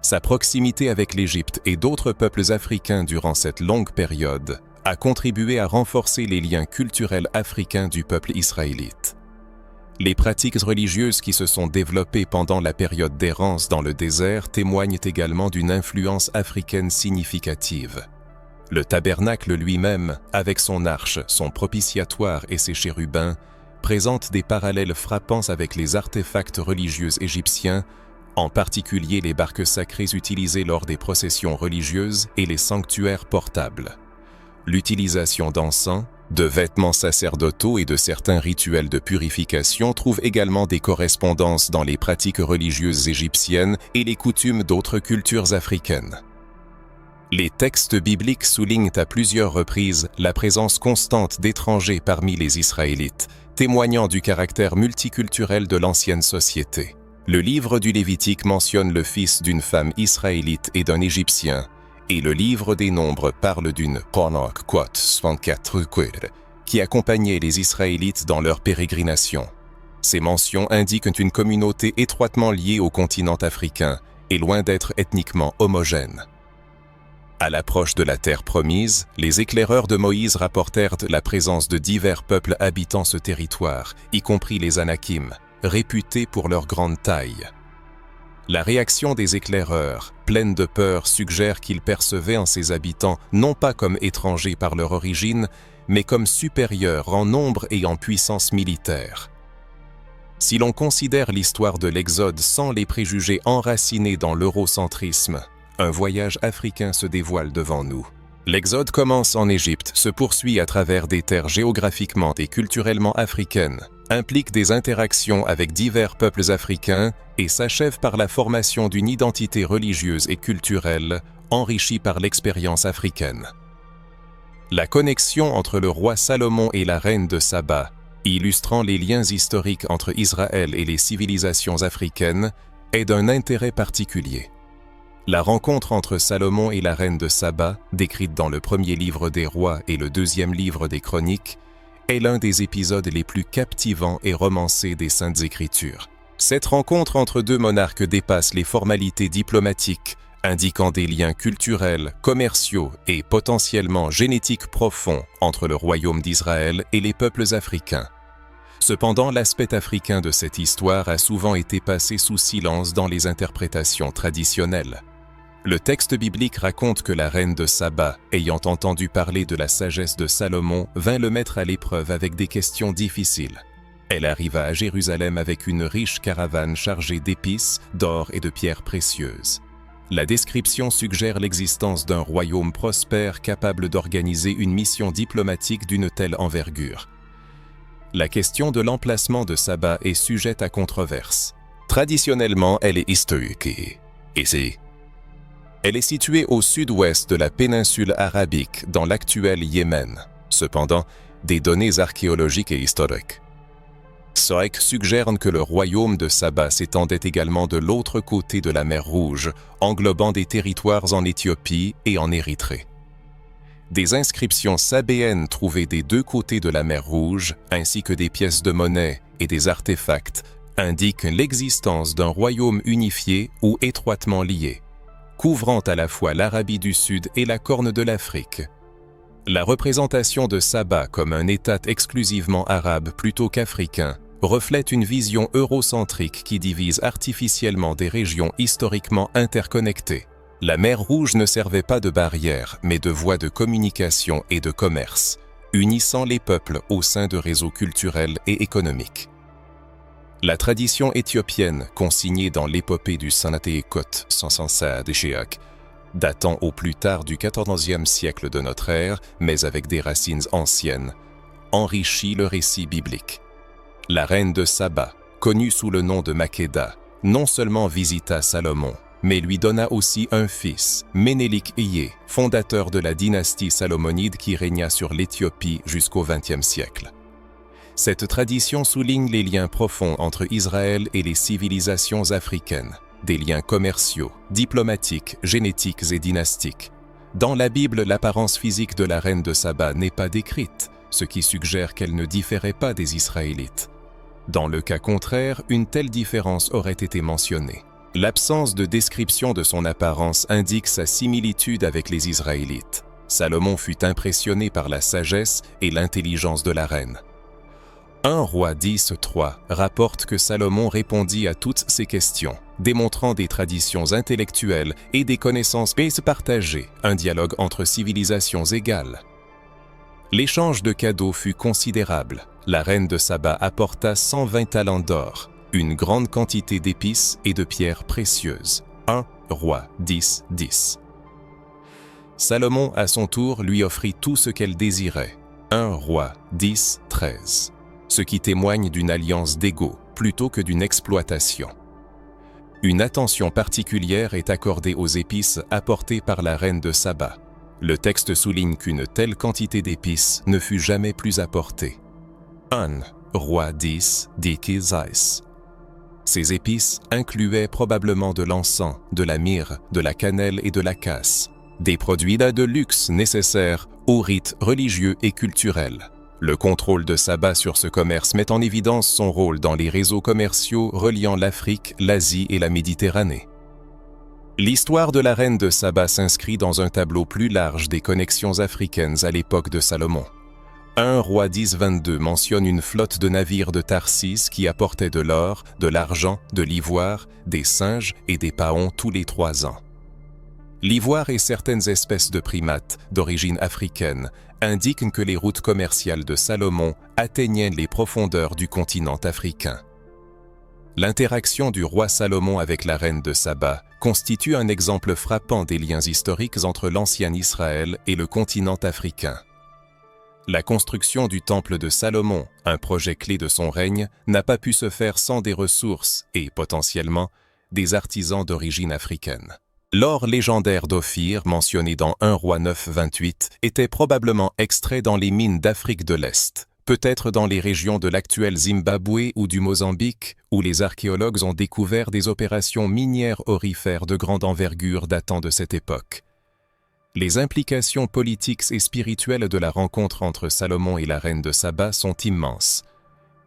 Sa proximité avec l'Égypte et d'autres peuples africains durant cette longue période a contribué à renforcer les liens culturels africains du peuple israélite. Les pratiques religieuses qui se sont développées pendant la période d'errance dans le désert témoignent également d'une influence africaine significative. Le tabernacle lui-même, avec son arche, son propitiatoire et ses chérubins, présente des parallèles frappants avec les artefacts religieux égyptiens, en particulier les barques sacrées utilisées lors des processions religieuses et les sanctuaires portables. L'utilisation d'encens, de vêtements sacerdotaux et de certains rituels de purification trouvent également des correspondances dans les pratiques religieuses égyptiennes et les coutumes d'autres cultures africaines. Les textes bibliques soulignent à plusieurs reprises la présence constante d'étrangers parmi les Israélites, témoignant du caractère multiculturel de l'ancienne société. Le livre du Lévitique mentionne le fils d'une femme israélite et d'un Égyptien, et le livre des Nombres parle d'une qui accompagnait les Israélites dans leur pérégrination. Ces mentions indiquent une communauté étroitement liée au continent africain et loin d'être ethniquement homogène. À l'approche de la terre promise, les éclaireurs de Moïse rapportèrent la présence de divers peuples habitant ce territoire, y compris les Anakim, réputés pour leur grande taille. La réaction des éclaireurs, pleine de peur, suggère qu'ils percevaient en ces habitants non pas comme étrangers par leur origine, mais comme supérieurs en nombre et en puissance militaire. Si l'on considère l'histoire de l'Exode sans les préjugés enracinés dans l'eurocentrisme, un voyage africain se dévoile devant nous. L'Exode commence en Égypte, se poursuit à travers des terres géographiquement et culturellement africaines, implique des interactions avec divers peuples africains et s'achève par la formation d'une identité religieuse et culturelle enrichie par l'expérience africaine. La connexion entre le roi Salomon et la reine de Saba, illustrant les liens historiques entre Israël et les civilisations africaines, est d'un intérêt particulier. La rencontre entre Salomon et la reine de Saba, décrite dans le premier livre des rois et le deuxième livre des chroniques, est l'un des épisodes les plus captivants et romancés des Saintes Écritures. Cette rencontre entre deux monarques dépasse les formalités diplomatiques, indiquant des liens culturels, commerciaux et potentiellement génétiques profonds entre le royaume d'Israël et les peuples africains. Cependant, l'aspect africain de cette histoire a souvent été passé sous silence dans les interprétations traditionnelles. Le texte biblique raconte que la reine de Saba, ayant entendu parler de la sagesse de Salomon, vint le mettre à l'épreuve avec des questions difficiles. Elle arriva à Jérusalem avec une riche caravane chargée d'épices, d'or et de pierres précieuses. La description suggère l'existence d'un royaume prospère capable d'organiser une mission diplomatique d'une telle envergure. La question de l'emplacement de Saba est sujette à controverse. Traditionnellement, elle est historique et elle est située au sud-ouest de la péninsule arabique, dans l'actuel Yémen. Cependant, des données archéologiques et historiques suggèrent que le royaume de Saba s'étendait également de l'autre côté de la mer Rouge, englobant des territoires en Éthiopie et en Érythrée. Des inscriptions sabéennes trouvées des deux côtés de la mer Rouge, ainsi que des pièces de monnaie et des artefacts, indiquent l'existence d'un royaume unifié ou étroitement lié, couvrant à la fois l'Arabie du Sud et la Corne de l'Afrique. La représentation de Saba comme un État exclusivement arabe plutôt qu'africain reflète une vision eurocentrique qui divise artificiellement des régions historiquement interconnectées. La mer Rouge ne servait pas de barrière, mais de voie de communication et de commerce, unissant les peuples au sein de réseaux culturels et économiques. La tradition éthiopienne, consignée dans l'épopée du Sanateekot Sansansad-Sheak, datant au plus tard du XIVe siècle de notre ère, mais avec des racines anciennes, enrichit le récit biblique. La reine de Saba, connue sous le nom de Makeda, non seulement visita Salomon, mais lui donna aussi un fils, Ménélik-Iyé, fondateur de la dynastie salomonide qui régna sur l'Éthiopie jusqu'au XXe siècle. Cette tradition souligne les liens profonds entre Israël et les civilisations africaines, des liens commerciaux, diplomatiques, génétiques et dynastiques. Dans la Bible, l'apparence physique de la reine de Saba n'est pas décrite, ce qui suggère qu'elle ne différait pas des Israélites. Dans le cas contraire, une telle différence aurait été mentionnée. L'absence de description de son apparence indique sa similitude avec les Israélites. Salomon fut impressionné par la sagesse et l'intelligence de la reine. 1 Roi 10:3 rapporte que Salomon répondit à toutes ces questions, démontrant des traditions intellectuelles et des connaissances partagées, un dialogue entre civilisations égales. L'échange de cadeaux fut considérable. La reine de Saba apporta 120 talents d'or, une grande quantité d'épices et de pierres précieuses. 1 Roi 10:10. Salomon, à son tour, lui offrit tout ce qu'elle désirait. 1 Roi 10:13. Ce qui témoigne d'une alliance d'égaux plutôt que d'une exploitation. Une attention particulière est accordée aux épices apportées par la reine de Saba. Le texte souligne qu'une telle quantité d'épices ne fut jamais plus apportée. 1 Roi 10:10. Ces épices incluaient probablement de l'encens, de la myrrhe, de la cannelle et de la casse, des produits de luxe nécessaires aux rites religieux et culturels. Le contrôle de Saba sur ce commerce met en évidence son rôle dans les réseaux commerciaux reliant l'Afrique, l'Asie et la Méditerranée. L'histoire de la reine de Saba s'inscrit dans un tableau plus large des connexions africaines à l'époque de Salomon. 1 Roi 10:22 mentionne une flotte de navires de Tarsis qui apportaient de l'or, de l'argent, de l'ivoire, des singes et des paons tous les 3 ans. L'ivoire et certaines espèces de primates d'origine africaine indiquent que les routes commerciales de Salomon atteignaient les profondeurs du continent africain. L'interaction du roi Salomon avec la reine de Saba constitue un exemple frappant des liens historiques entre l'ancien Israël et le continent africain. La construction du temple de Salomon, un projet clé de son règne, n'a pas pu se faire sans des ressources et, potentiellement, des artisans d'origine africaine. L'or légendaire d'Ophir, mentionné dans 1 Roi 9:28, était probablement extrait dans les mines d'Afrique de l'Est, peut-être dans les régions de l'actuel Zimbabwe ou du Mozambique, où les archéologues ont découvert des opérations minières aurifères de grande envergure datant de cette époque. Les implications politiques et spirituelles de la rencontre entre Salomon et la reine de Saba sont immenses.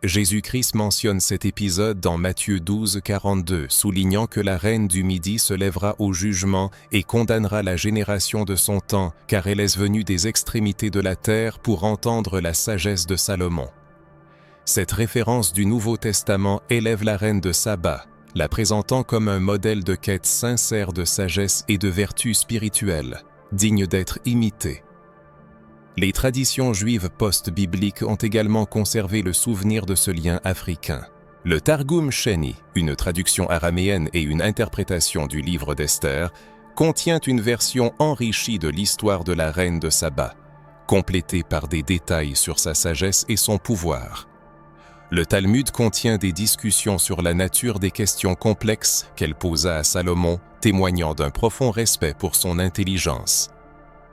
Jésus-Christ mentionne cet épisode dans Matthieu 12:42, soulignant que la reine du Midi se lèvera au jugement et condamnera la génération de son temps, car elle est venue des extrémités de la terre pour entendre la sagesse de Salomon. Cette référence du Nouveau Testament élève la reine de Saba, la présentant comme un modèle de quête sincère de sagesse et de vertu spirituelle, digne d'être imité. Les traditions juives post-bibliques ont également conservé le souvenir de ce lien africain. Le Targum Sheni, une traduction araméenne et une interprétation du livre d'Esther, contient une version enrichie de l'histoire de la reine de Saba, complétée par des détails sur sa sagesse et son pouvoir. Le Talmud contient des discussions sur la nature des questions complexes qu'elle posa à Salomon, témoignant d'un profond respect pour son intelligence.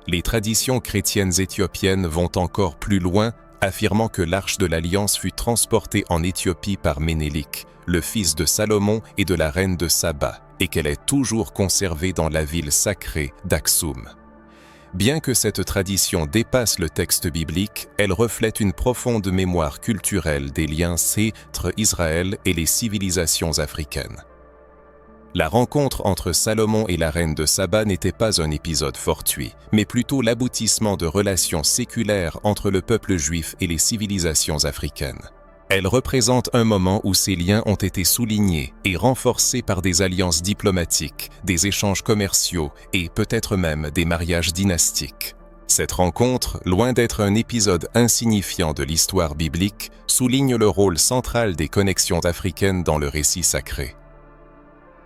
Les traditions chrétiennes éthiopiennes vont encore plus loin, affirmant que l'Arche de l'Alliance fut transportée en Éthiopie par Ménélik, le fils de Salomon et de la reine de Saba, et qu'elle est toujours conservée dans la ville sacrée d'Aksum. Bien que cette tradition dépasse le texte biblique, elle reflète une profonde mémoire culturelle des liens entre Israël et les civilisations africaines. La rencontre entre Salomon et la reine de Saba n'était pas un épisode fortuit, mais plutôt l'aboutissement de relations séculaires entre le peuple juif et les civilisations africaines. Elle représente un moment où ces liens ont été soulignés et renforcés par des alliances diplomatiques, des échanges commerciaux et peut-être même des mariages dynastiques. Cette rencontre, loin d'être un épisode insignifiant de l'histoire biblique, souligne le rôle central des connexions africaines dans le récit sacré.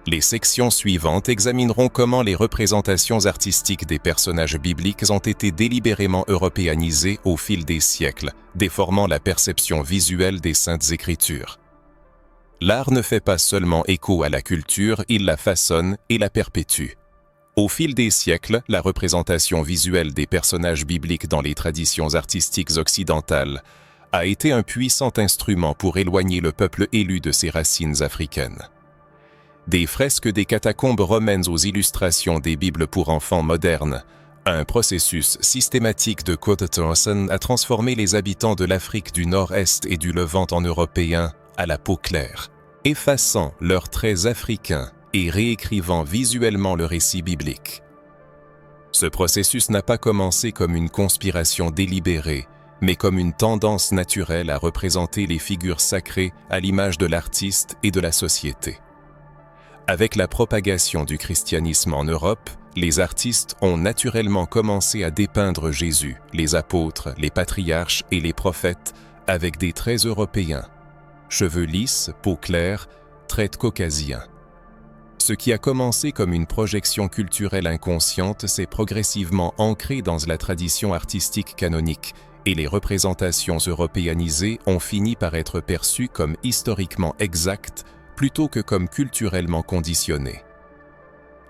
Les sections suivantes examineront comment les représentations artistiques des personnages bibliques ont été délibérément européanisées au fil des siècles, déformant la perception visuelle des Saintes Écritures. L'art ne fait pas seulement écho à la culture, il la façonne et la perpétue. Au fil des siècles, la représentation visuelle des personnages bibliques dans les traditions artistiques occidentales a été un puissant instrument pour éloigner le peuple élu de ses racines africaines. Des fresques des catacombes romaines aux illustrations des Bibles pour enfants modernes, un processus systématique de Côte-Thorson a transformé les habitants de l'Afrique du Nord-Est et du Levant en Européens à la peau claire, effaçant leurs traits africains et réécrivant visuellement le récit biblique. Ce processus n'a pas commencé comme une conspiration délibérée, mais comme une tendance naturelle à représenter les figures sacrées à l'image de l'artiste et de la société. Avec la propagation du christianisme en Europe, les artistes ont naturellement commencé à dépeindre Jésus, les apôtres, les patriarches et les prophètes avec des traits européens. Cheveux lisses, peau claire, traits caucasiens. Ce qui a commencé comme une projection culturelle inconsciente s'est progressivement ancré dans la tradition artistique canonique, et les représentations européanisées ont fini par être perçues comme historiquement exactes plutôt que comme culturellement conditionnées.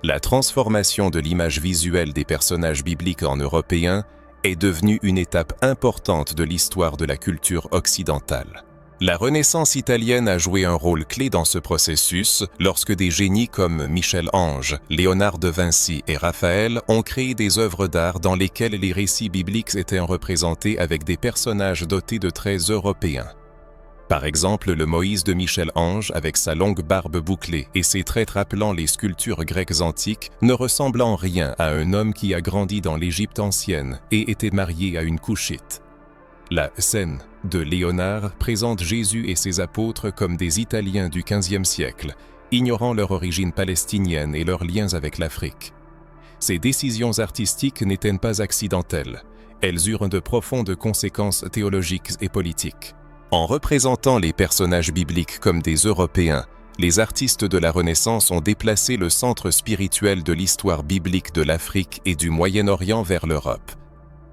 La transformation de l'image visuelle des personnages bibliques en européens est devenue une étape importante de l'histoire de la culture occidentale. La Renaissance italienne a joué un rôle clé dans ce processus lorsque des génies comme Michel-Ange, Léonard de Vinci et Raphaël ont créé des œuvres d'art dans lesquelles les récits bibliques étaient représentés avec des personnages dotés de traits européens. Par exemple, le Moïse de Michel-Ange, avec sa longue barbe bouclée et ses traits rappelant les sculptures grecques antiques, ne ressemble en rien à un homme qui a grandi dans l'Égypte ancienne et était marié à une Coushite. La scène de Léonard présente Jésus et ses apôtres comme des Italiens du XVe siècle, ignorant leur origine palestinienne et leurs liens avec l'Afrique. Ces décisions artistiques n'étaient pas accidentelles, elles eurent de profondes conséquences théologiques et politiques. En représentant les personnages bibliques comme des Européens, les artistes de la Renaissance ont déplacé le centre spirituel de l'histoire biblique de l'Afrique et du Moyen-Orient vers l'Europe.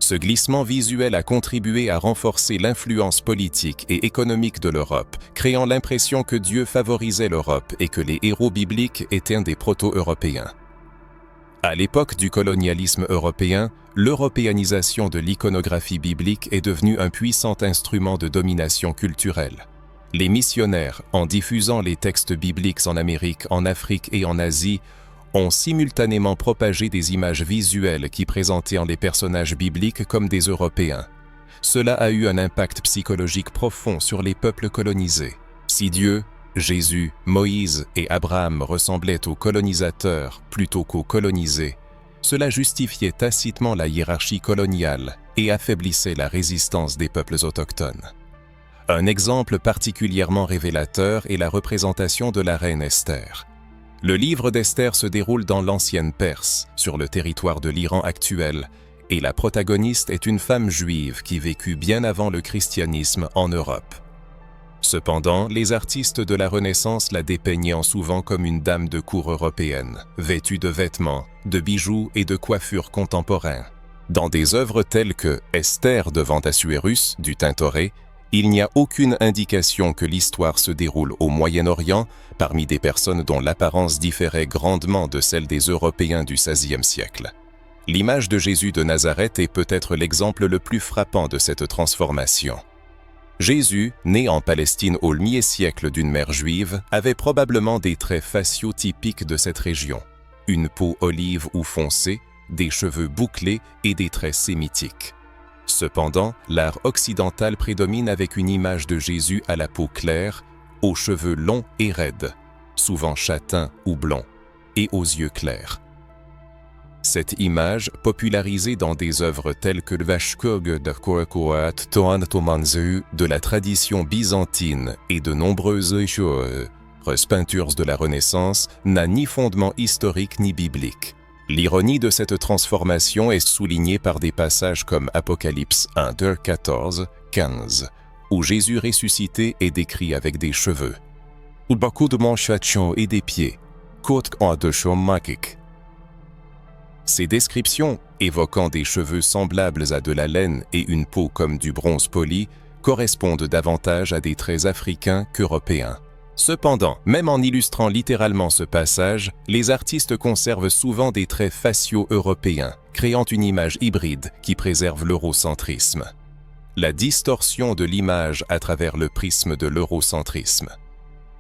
Ce glissement visuel a contribué à renforcer l'influence politique et économique de l'Europe, créant l'impression que Dieu favorisait l'Europe et que les héros bibliques étaient des proto-européens. À l'époque du colonialisme européen, l'européanisation de l'iconographie biblique est devenue un puissant instrument de domination culturelle. Les missionnaires, en diffusant les textes bibliques en Amérique, en Afrique et en Asie, ont simultanément propagé des images visuelles qui présentaient les personnages bibliques comme des Européens. Cela a eu un impact psychologique profond sur les peuples colonisés. Si Dieu, Jésus, Moïse et Abraham ressemblaient aux colonisateurs plutôt qu'aux colonisés, cela justifiait tacitement la hiérarchie coloniale et affaiblissait la résistance des peuples autochtones. Un exemple particulièrement révélateur est la représentation de la reine Esther. Le livre d'Esther se déroule dans l'ancienne Perse, sur le territoire de l'Iran actuel, et la protagoniste est une femme juive qui vécut bien avant le christianisme en Europe. Cependant, les artistes de la Renaissance la dépeignant souvent comme une dame de cour européenne, vêtue de vêtements, de bijoux et de coiffures contemporains. Dans des œuvres telles que Esther devant Assuérus du Tintoret, il n'y a aucune indication que l'histoire se déroule au Moyen-Orient parmi des personnes dont l'apparence différait grandement de celle des Européens du XVIe siècle. L'image de Jésus de Nazareth est peut-être l'exemple le plus frappant de cette transformation. Jésus, né en Palestine au mi-siècle d'une mère juive, avait probablement des traits faciaux typiques de cette région. Une peau olive ou foncée, des cheveux bouclés et des traits sémitiques. Cependant, l'art occidental prédomine avec une image de Jésus à la peau claire, aux cheveux longs et raides, souvent châtains ou blonds, et aux yeux clairs. Cette image, popularisée dans des œuvres telles que le Vashkog de Koakoat Toan Tomanzeu de la tradition byzantine et de nombreuses peintures de la Renaissance, n'a ni fondement historique ni biblique. L'ironie de cette transformation est soulignée par des passages comme Apocalypse 1, 14, 15, où Jésus ressuscité est décrit avec des cheveux. Ou beaucoup de manchons et des pieds, côte en de magique. Ces descriptions, évoquant des cheveux semblables à de la laine et une peau comme du bronze poli, correspondent davantage à des traits africains qu'européens. Cependant, même en illustrant littéralement ce passage, les artistes conservent souvent des traits faciaux européens, créant une image hybride qui préserve l'eurocentrisme. La distorsion de l'image à travers le prisme de l'eurocentrisme.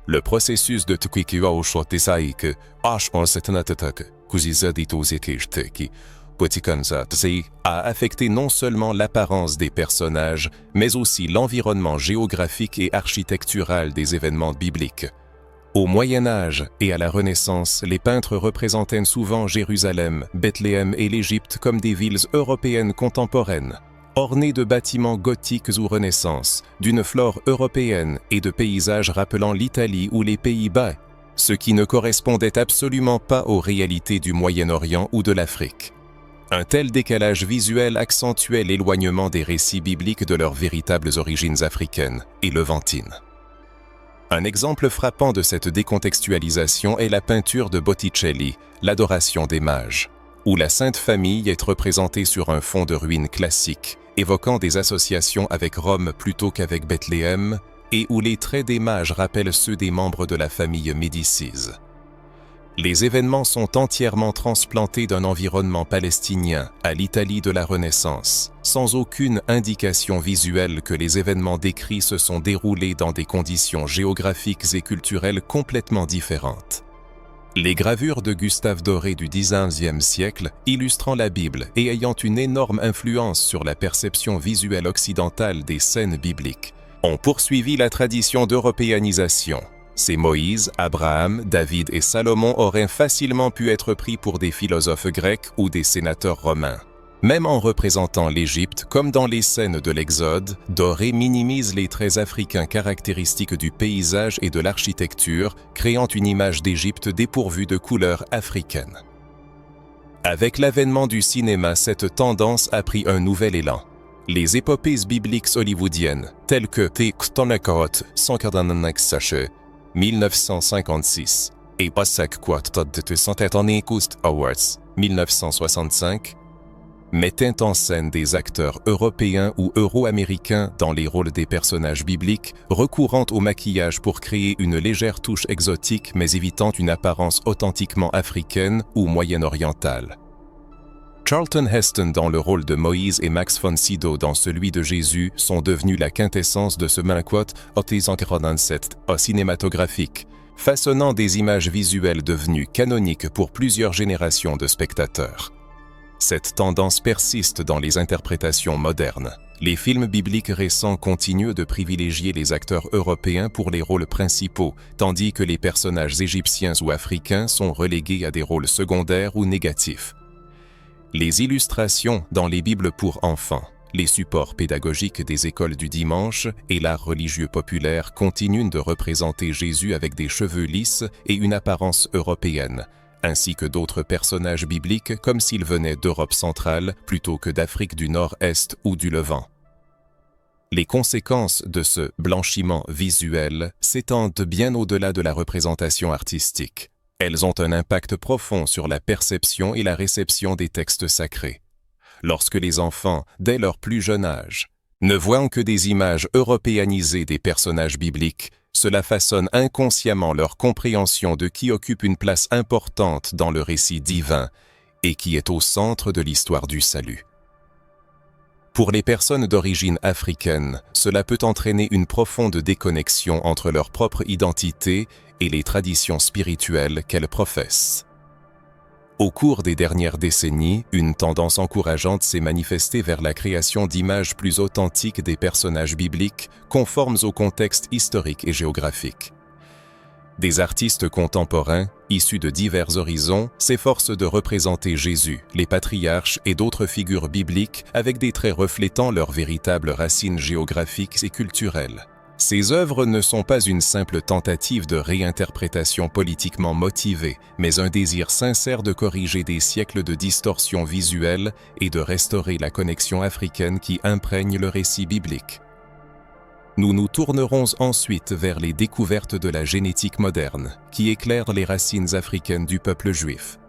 Le processus de a affecté non seulement l'apparence des personnages, mais aussi l'environnement géographique et architectural des événements bibliques. Au Moyen Âge et à la Renaissance, les peintres représentaient souvent Jérusalem, Bethléem et l'Égypte comme des villes européennes contemporaines, ornées de bâtiments gothiques ou Renaissance, d'une flore européenne et de paysages rappelant l'Italie ou les Pays-Bas, ce qui ne correspondait absolument pas aux réalités du Moyen-Orient ou de l'Afrique. Un tel décalage visuel accentuait l'éloignement des récits bibliques de leurs véritables origines africaines et levantines. Un exemple frappant de cette décontextualisation est la peinture de Botticelli, l'Adoration des mages, où la Sainte Famille est représentée sur un fond de ruines classiques, évoquant des associations avec Rome plutôt qu'avec Bethléem, et où les traits des mages rappellent ceux des membres de la famille Médicis. Les événements sont entièrement transplantés d'un environnement palestinien à l'Italie de la Renaissance, sans aucune indication visuelle que les événements décrits se sont déroulés dans des conditions géographiques et culturelles complètement différentes. Les gravures de Gustave Doré du XIXe siècle, illustrant la Bible et ayant une énorme influence sur la perception visuelle occidentale des scènes bibliques, ont poursuivi la tradition d'européanisation. Ces Moïse, Abraham, David et Salomon auraient facilement pu être pris pour des philosophes grecs ou des sénateurs romains. Même en représentant l'Égypte, comme dans les scènes de l'Exode, Doré minimise les traits africains caractéristiques du paysage et de l'architecture, créant une image d'Égypte dépourvue de couleurs africaines. Avec l'avènement du cinéma, cette tendance a pris un nouvel élan. Les épopées bibliques hollywoodiennes, telles que The Tonakot, 1956, et Pasek Quartet de Santetone Coast Awards, 1965, mettaient en scène des acteurs européens ou euro-américains dans les rôles des personnages bibliques, recourant au maquillage pour créer une légère touche exotique mais évitant une apparence authentiquement africaine ou moyen-orientale. Charlton Heston dans le rôle de Moïse et Max von Sydow dans celui de Jésus sont devenus la quintessence de ce manquot cinématographique, façonnant des images visuelles devenues canoniques pour plusieurs générations de spectateurs. Cette tendance persiste dans les interprétations modernes. Les films bibliques récents continuent de privilégier les acteurs européens pour les rôles principaux, tandis que les personnages égyptiens ou africains sont relégués à des rôles secondaires ou négatifs. Les illustrations dans les Bibles pour enfants, les supports pédagogiques des écoles du dimanche et l'art religieux populaire continuent de représenter Jésus avec des cheveux lisses et une apparence européenne, ainsi que d'autres personnages bibliques comme s'ils venaient d'Europe centrale plutôt que d'Afrique du Nord-Est ou du Levant. Les conséquences de ce blanchiment visuel s'étendent bien au-delà de la représentation artistique. Elles ont un impact profond sur la perception et la réception des textes sacrés. Lorsque les enfants, dès leur plus jeune âge, ne voient que des images européanisées des personnages bibliques, cela façonne inconsciemment leur compréhension de qui occupe une place importante dans le récit divin et qui est au centre de l'histoire du salut. Pour les personnes d'origine africaine, cela peut entraîner une profonde déconnexion entre leur propre identité et les traditions spirituelles qu'elles professent. Au cours des dernières décennies, une tendance encourageante s'est manifestée vers la création d'images plus authentiques des personnages bibliques, conformes au contexte historique et géographique. Des artistes contemporains, issus de divers horizons, s'efforcent de représenter Jésus, les patriarches et d'autres figures bibliques avec des traits reflétant leurs véritables racines géographiques et culturelles. Ces œuvres ne sont pas une simple tentative de réinterprétation politiquement motivée, mais un désir sincère de corriger des siècles de distorsion visuelle et de restaurer la connexion africaine qui imprègne le récit biblique. Nous nous tournerons ensuite vers les découvertes de la génétique moderne, qui éclairent les racines africaines du peuple juif.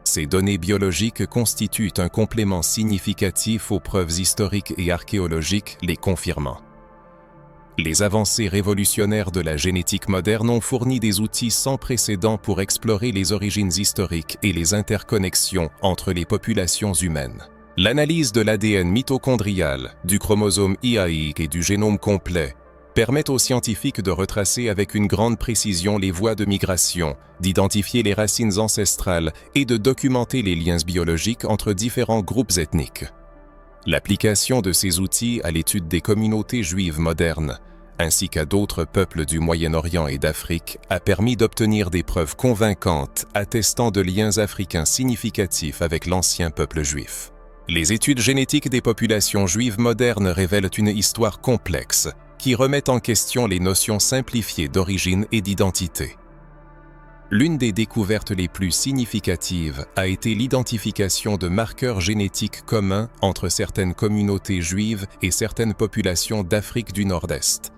Ces données biologiques constituent un complément significatif aux preuves historiques et archéologiques les confirmant. Les avancées révolutionnaires de la génétique moderne ont fourni des outils sans précédent pour explorer les origines historiques et les interconnexions entre les populations humaines. L'analyse de l'ADN mitochondrial, du chromosome IAI et du génome complet permet aux scientifiques de retracer avec une grande précision les voies de migration, d'identifier les racines ancestrales et de documenter les liens biologiques entre différents groupes ethniques. L'application de ces outils à l'étude des communautés juives modernes, ainsi qu'à d'autres peuples du Moyen-Orient et d'Afrique, a permis d'obtenir des preuves convaincantes attestant de liens africains significatifs avec l'ancien peuple juif. Les études génétiques des populations juives modernes révèlent une histoire complexe qui remet en question les notions simplifiées d'origine et d'identité. L'une des découvertes les plus significatives a été l'identification de marqueurs génétiques communs entre certaines communautés juives et certaines populations d'Afrique du Nord-Est,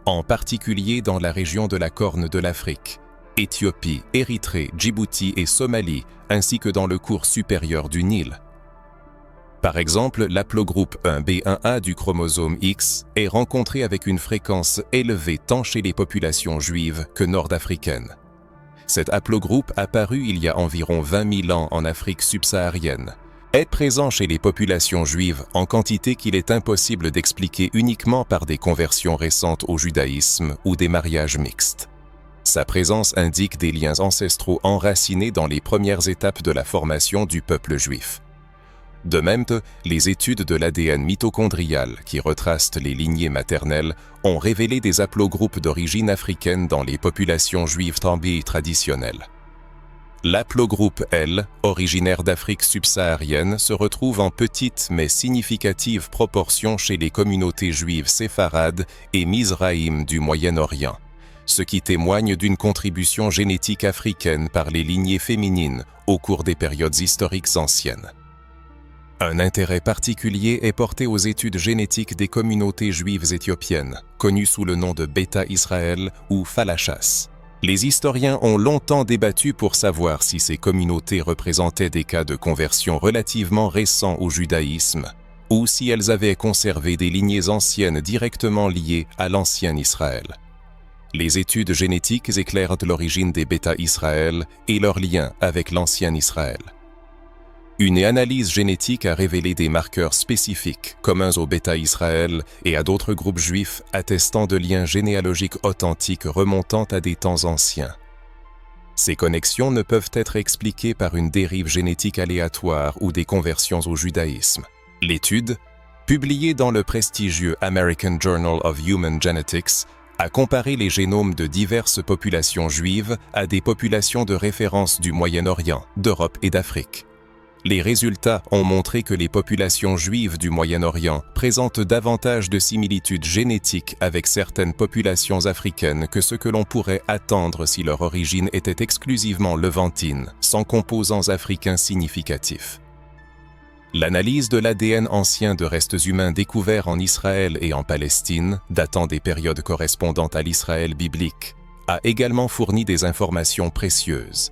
en particulier dans la région de la Corne de l'Afrique, Éthiopie, Érythrée, Djibouti et Somalie, ainsi que dans le cours supérieur du Nil. Par exemple, l'aplogroupe 1B1A du chromosome X est rencontré avec une fréquence élevée tant chez les populations juives que nord-africaines. Cet haplogroupe, apparu il y a environ 20 000 ans en Afrique subsaharienne, est présent chez les populations juives en quantité qu'il est impossible d'expliquer uniquement par des conversions récentes au judaïsme ou des mariages mixtes. Sa présence indique des liens ancestraux enracinés dans les premières étapes de la formation du peuple juif. De même, les études de l'ADN mitochondrial qui retracent les lignées maternelles ont révélé des haplogroupes d'origine africaine dans les populations juives tambéi traditionnelles. L'aplogroupe L, originaire d'Afrique subsaharienne, se retrouve en petite mais significative proportion chez les communautés juives séfarades et Mizraïm du Moyen-Orient, ce qui témoigne d'une contribution génétique africaine par les lignées féminines au cours des périodes historiques anciennes. Un intérêt particulier est porté aux études génétiques des communautés juives éthiopiennes, connues sous le nom de Beta Israël ou Falachas. Les historiens ont longtemps débattu pour savoir si ces communautés représentaient des cas de conversion relativement récents au judaïsme, ou si elles avaient conservé des lignées anciennes directement liées à l'ancien Israël. Les études génétiques éclairent l'origine des Beta Israël et leur lien avec l'ancien Israël. Une analyse génétique a révélé des marqueurs spécifiques communs au Beta Israël et à d'autres groupes juifs attestant de liens généalogiques authentiques remontant à des temps anciens. Ces connexions ne peuvent être expliquées par une dérive génétique aléatoire ou des conversions au judaïsme. L'étude, publiée dans le prestigieux American Journal of Human Genetics, a comparé les génomes de diverses populations juives à des populations de référence du Moyen-Orient, d'Europe et d'Afrique. Les résultats ont montré que les populations juives du Moyen-Orient présentent davantage de similitudes génétiques avec certaines populations africaines que ce que l'on pourrait attendre si leur origine était exclusivement levantine, sans composants africains significatifs. L'analyse de l'ADN ancien de restes humains découverts en Israël et en Palestine, datant des périodes correspondantes à l'Israël biblique, a également fourni des informations précieuses.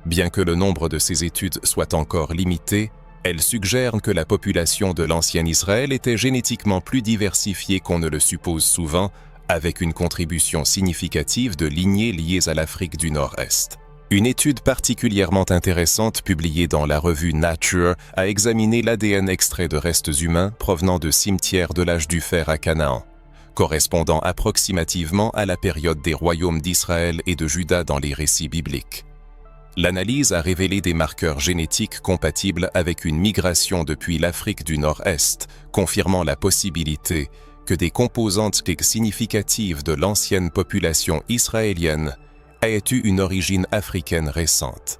Bien que le nombre de ces études soit encore limité, elles suggèrent que la population de l'ancien Israël était génétiquement plus diversifiée qu'on ne le suppose souvent, avec une contribution significative de lignées liées à l'Afrique du Nord-Est. Une étude particulièrement intéressante publiée dans la revue Nature a examiné l'ADN extrait de restes humains provenant de cimetières de l'âge du fer à Canaan, correspondant approximativement à la période des royaumes d'Israël et de Juda dans les récits bibliques. L'analyse a révélé des marqueurs génétiques compatibles avec une migration depuis l'Afrique du Nord-Est, confirmant la possibilité que des composantes significatives de l'ancienne population israélienne aient eu une origine africaine récente.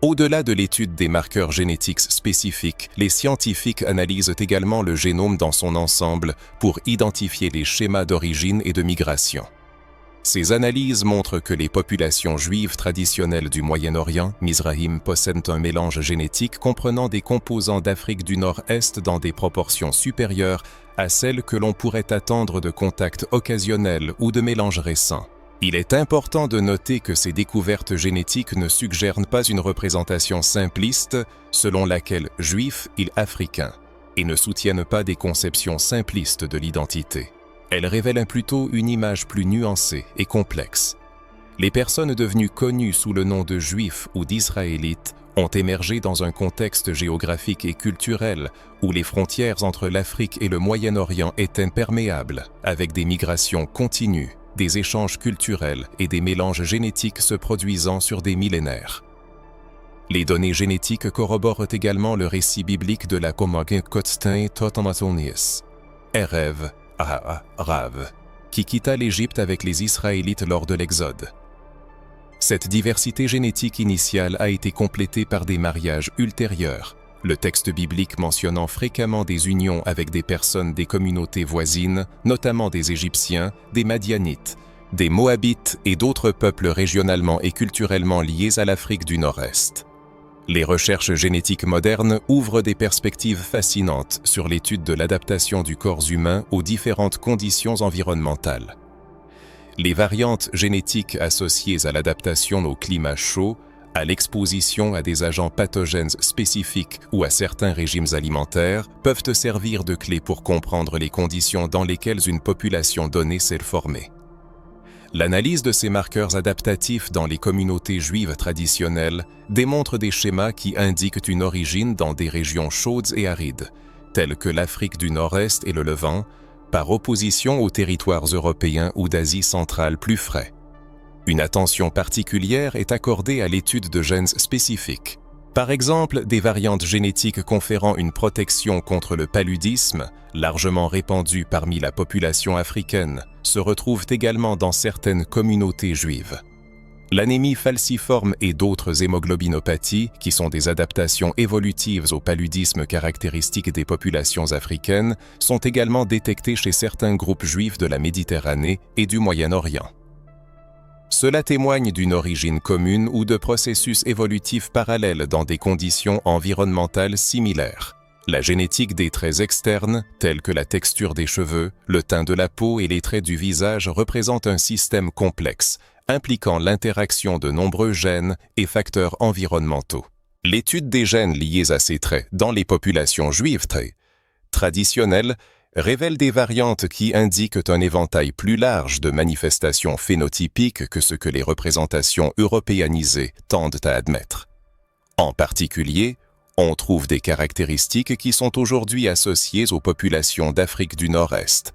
Au-delà de l'étude des marqueurs génétiques spécifiques, les scientifiques analysent également le génome dans son ensemble pour identifier les schémas d'origine et de migration. Ces analyses montrent que les populations juives traditionnelles du Moyen-Orient, Mizrahim, possèdent un mélange génétique comprenant des composants d'Afrique du Nord-Est dans des proportions supérieures à celles que l'on pourrait attendre de contacts occasionnels ou de mélanges récents. Il est important de noter que ces découvertes génétiques ne suggèrent pas une représentation simpliste selon laquelle juif est africain et ne soutiennent pas des conceptions simplistes de l'identité. Elles révèlent plutôt une image plus nuancée et complexe. Les personnes devenues connues sous le nom de juifs ou d'israélites ont émergé dans un contexte géographique et culturel où les frontières entre l'Afrique et le Moyen-Orient étaient imperméables, avec des migrations continues, des échanges culturels et des mélanges génétiques se produisant sur des millénaires. Les données génétiques corroborent également le récit biblique de la Komagin-Kotstin Totamatonis, Erev, Rav, qui quitta l'Égypte avec les Israélites lors de l'Exode. Cette diversité génétique initiale a été complétée par des mariages ultérieurs, le texte biblique mentionnant fréquemment des unions avec des personnes des communautés voisines, notamment des Égyptiens, des Madianites, des Moabites et d'autres peuples régionalement et culturellement liés à l'Afrique du Nord-Est. Les recherches génétiques modernes ouvrent des perspectives fascinantes sur l'étude de l'adaptation du corps humain aux différentes conditions environnementales. Les variantes génétiques associées à l'adaptation au climat chaud, à l'exposition à des agents pathogènes spécifiques ou à certains régimes alimentaires peuvent servir de clé pour comprendre les conditions dans lesquelles une population donnée s'est formée. L'analyse de ces marqueurs adaptatifs dans les communautés juives traditionnelles démontre des schémas qui indiquent une origine dans des régions chaudes et arides, telles que l'Afrique du Nord-Est et le Levant, par opposition aux territoires européens ou d'Asie centrale plus frais. Une attention particulière est accordée à l'étude de gènes spécifiques. Par exemple, des variantes génétiques conférant une protection contre le paludisme, largement répandue parmi la population africaine, se retrouvent également dans certaines communautés juives. L'anémie falciforme et d'autres hémoglobinopathies, qui sont des adaptations évolutives au paludisme caractéristiques des populations africaines, sont également détectées chez certains groupes juifs de la Méditerranée et du Moyen-Orient. Cela témoigne d'une origine commune ou de processus évolutifs parallèles dans des conditions environnementales similaires. La génétique des traits externes, tels que la texture des cheveux, le teint de la peau et les traits du visage, représente un système complexe, impliquant l'interaction de nombreux gènes et facteurs environnementaux. L'étude des gènes liés à ces traits dans les populations juives traditionnelles révèle des variantes qui indiquent un éventail plus large de manifestations phénotypiques que ce que les représentations européanisées tendent à admettre. En particulier, on trouve des caractéristiques qui sont aujourd'hui associées aux populations d'Afrique du Nord-Est.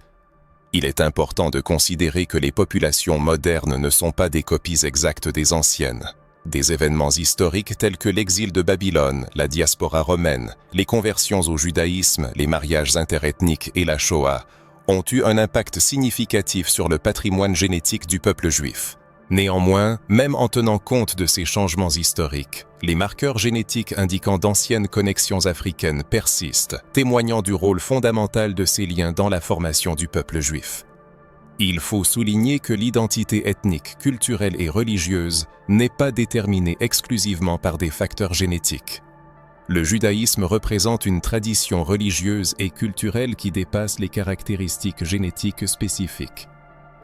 Il est important de considérer que les populations modernes ne sont pas des copies exactes des anciennes. Des événements historiques tels que l'exil de Babylone, la diaspora romaine, les conversions au judaïsme, les mariages interethniques et la Shoah ont eu un impact significatif sur le patrimoine génétique du peuple juif. Néanmoins, même en tenant compte de ces changements historiques, les marqueurs génétiques indiquant d'anciennes connexions africaines persistent, témoignant du rôle fondamental de ces liens dans la formation du peuple juif. Il faut souligner que l'identité ethnique, culturelle et religieuse n'est pas déterminée exclusivement par des facteurs génétiques. Le judaïsme représente une tradition religieuse et culturelle qui dépasse les caractéristiques génétiques spécifiques.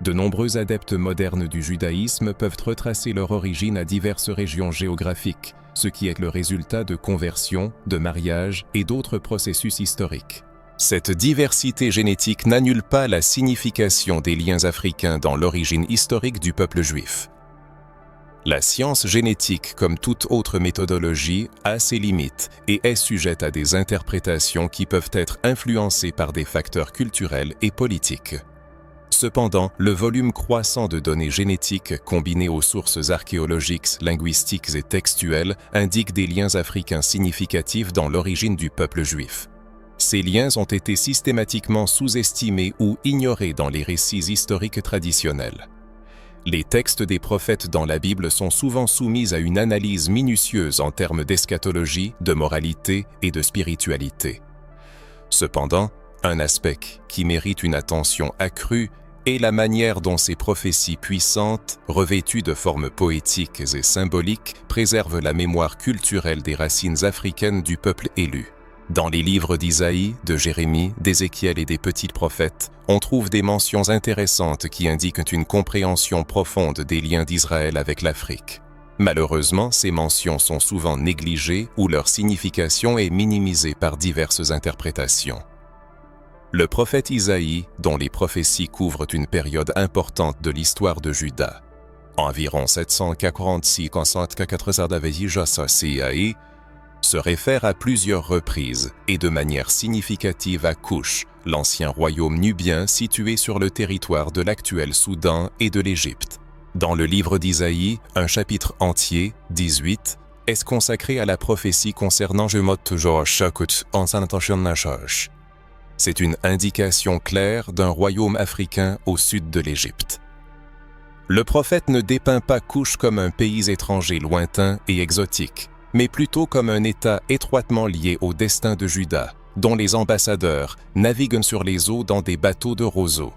De nombreux adeptes modernes du judaïsme peuvent retracer leur origine à diverses régions géographiques, ce qui est le résultat de conversions, de mariages et d'autres processus historiques. Cette diversité génétique n'annule pas la signification des liens africains dans l'origine historique du peuple juif. La science génétique, comme toute autre méthodologie, a ses limites et est sujette à des interprétations qui peuvent être influencées par des facteurs culturels et politiques. Cependant, le volume croissant de données génétiques combinées aux sources archéologiques, linguistiques et textuelles indique des liens africains significatifs dans l'origine du peuple juif. Ces liens ont été systématiquement sous-estimés ou ignorés dans les récits historiques traditionnels. Les textes des prophètes dans la Bible sont souvent soumis à une analyse minutieuse en termes d'eschatologie, de moralité et de spiritualité. Cependant, un aspect qui mérite une attention accrue est la manière dont ces prophéties puissantes, revêtues de formes poétiques et symboliques, préservent la mémoire culturelle des racines africaines du peuple élu. Dans les livres d'Isaïe, de Jérémie, d'Ézéchiel et des petits prophètes, on trouve des mentions intéressantes qui indiquent une compréhension profonde des liens d'Israël avec l'Afrique. Malheureusement, ces mentions sont souvent négligées ou leur signification est minimisée par diverses interprétations. Le prophète Isaïe, dont les prophéties couvrent une période importante de l'histoire de Juda, environ 746-400 se réfère à plusieurs reprises et de manière significative à Couch, l'ancien royaume nubien situé sur le territoire de l'actuel Soudan et de l'Égypte. Dans le livre d'Isaïe, un chapitre entier, 18, est consacré à la prophétie concernant C'est une indication claire d'un royaume africain au sud de l'Égypte. Le prophète ne dépeint pas Couch comme un pays étranger lointain et exotique, mais plutôt comme un État étroitement lié au destin de Juda, dont les ambassadeurs naviguent sur les eaux dans des bateaux de roseaux.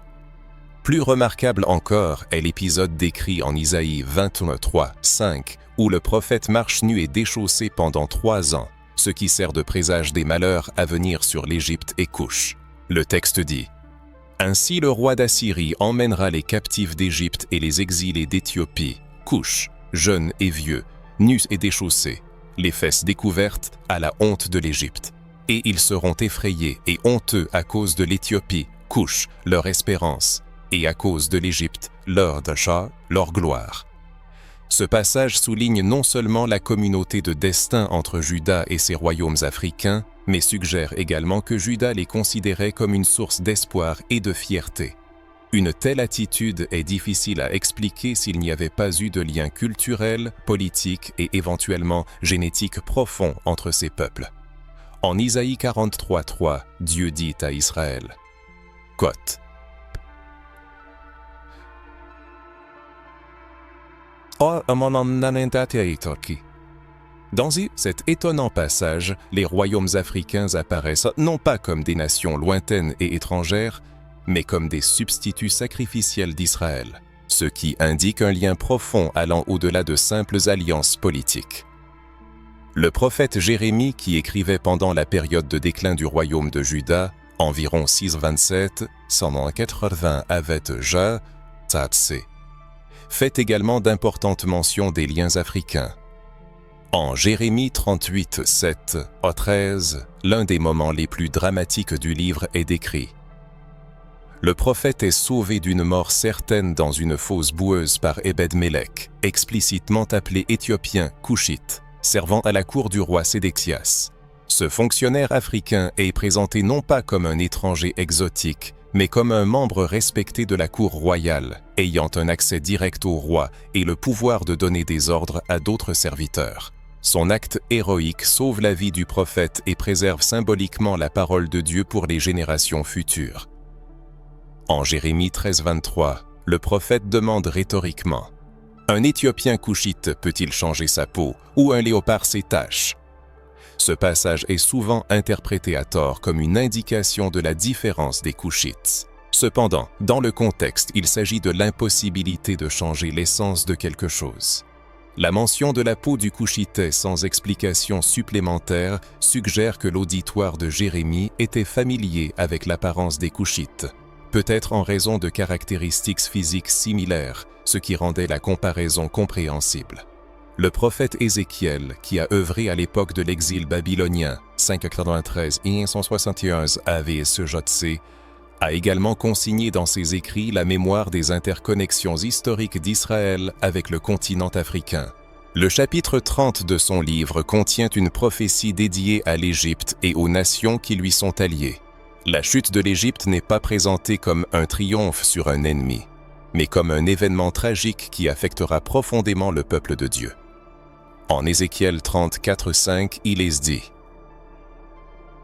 Plus remarquable encore est l'épisode décrit en Isaïe 23, 5, où le prophète marche nu et déchaussé pendant 3 ans, ce qui sert de présage des malheurs à venir sur l'Égypte et Couch. Le texte dit « Ainsi le roi d'Assyrie emmènera les captifs d'Égypte et les exilés d'Éthiopie, Couch, jeunes et vieux, nus et déchaussés, les fesses découvertes à la honte de l'Égypte. Et ils seront effrayés et honteux à cause de l'Éthiopie, Couch, leur espérance, et à cause de l'Égypte, leur gloire. » Ce passage souligne non seulement la communauté de destin entre Juda et ses royaumes africains, mais suggère également que Juda les considérait comme une source d'espoir et de fierté. Une telle attitude est difficile à expliquer s'il n'y avait pas eu de lien culturel, politique et éventuellement génétique profond entre ces peuples. En Isaïe 43:3, Dieu dit à Israël, Côte. Dans cet étonnant passage, les royaumes africains apparaissent non pas comme des nations lointaines et étrangères, mais comme des substituts sacrificiels d'Israël, ce qui indique un lien profond allant au-delà de simples alliances politiques. Le prophète Jérémie, qui écrivait pendant la période de déclin du royaume de Juda, environ 627-180 avec Tsatsé, fait également d'importantes mentions des liens africains. En Jérémie 38, 7 à 13, l'un des moments les plus dramatiques du livre est décrit. Le prophète est sauvé d'une mort certaine dans une fosse boueuse par Ebed-Mélec, explicitement appelé Éthiopien Couchite, servant à la cour du roi Sédéchias. Ce fonctionnaire africain est présenté non pas comme un étranger exotique, mais comme un membre respecté de la cour royale, ayant un accès direct au roi et le pouvoir de donner des ordres à d'autres serviteurs. Son acte héroïque sauve la vie du prophète et préserve symboliquement la parole de Dieu pour les générations futures. En Jérémie 13:23, le prophète demande rhétoriquement « Un Éthiopien couchite peut-il changer sa peau ou un léopard ses taches ?» Ce passage est souvent interprété à tort comme une indication de la différence des Couchites. Cependant, dans le contexte, il s'agit de l'impossibilité de changer l'essence de quelque chose. La mention de la peau du Couchitais sans explication supplémentaire suggère que l'auditoire de Jérémie était familier avec l'apparence des Couchites, peut-être en raison de caractéristiques physiques similaires, ce qui rendait la comparaison compréhensible. Le prophète Ézéchiel, qui a œuvré à l'époque de l'exil babylonien, 593 et 171 AV/C, a également consigné dans ses écrits la mémoire des interconnexions historiques d'Israël avec le continent africain. Le chapitre 30 de son livre contient une prophétie dédiée à l'Égypte et aux nations qui lui sont alliées. La chute de l'Égypte n'est pas présentée comme un triomphe sur un ennemi, mais comme un événement tragique qui affectera profondément le peuple de Dieu. En Ézéchiel 34:5, il est dit «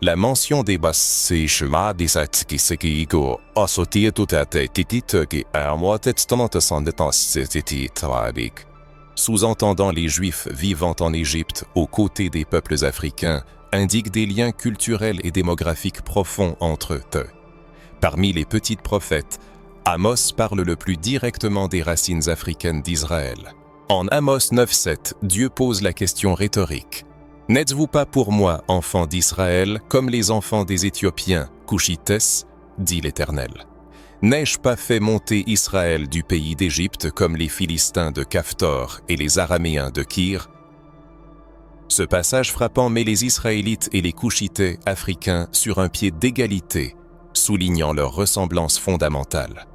La mention des basses chemins des qui go associe tout à titit qui a moi testament sans sous-entendant les Juifs vivant en Égypte aux côtés des peuples africains, indique des liens culturels et démographiques profonds entre eux. Parmi les petites prophètes, Amos parle le plus directement des racines africaines d'Israël. En Amos 9,7, Dieu pose la question rhétorique. « N'êtes-vous pas pour moi, enfants d'Israël, comme les enfants des Éthiopiens, Couchites ?» dit l'Éternel. « N'ai-je pas fait monter Israël du pays d'Égypte comme les Philistins de Caphtor et les Araméens de Kir ?» Ce passage frappant met les Israélites et les Couchites africains sur un pied d'égalité, soulignant leur ressemblance fondamentale.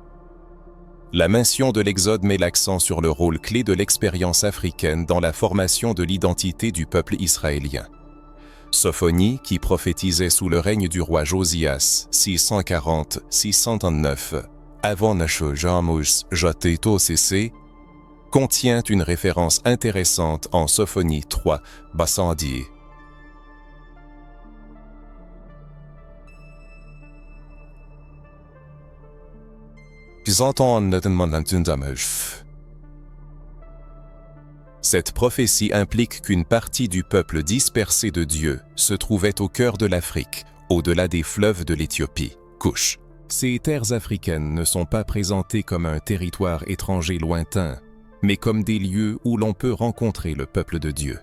La mention de l'Exode met l'accent sur le rôle clé de l'expérience africaine dans la formation de l'identité du peuple israélien. Sophonie, qui prophétisait sous le règne du roi Josias, 640-639, avant Jamus Jateto Cessé, contient une référence intéressante en Sophonie 3, Bassandi. Cette prophétie implique qu'une partie du peuple dispersé de Dieu se trouvait au cœur de l'Afrique, au-delà des fleuves de l'Éthiopie, Couche. Ces terres africaines ne sont pas présentées comme un territoire étranger lointain, mais comme des lieux où l'on peut rencontrer le peuple de Dieu.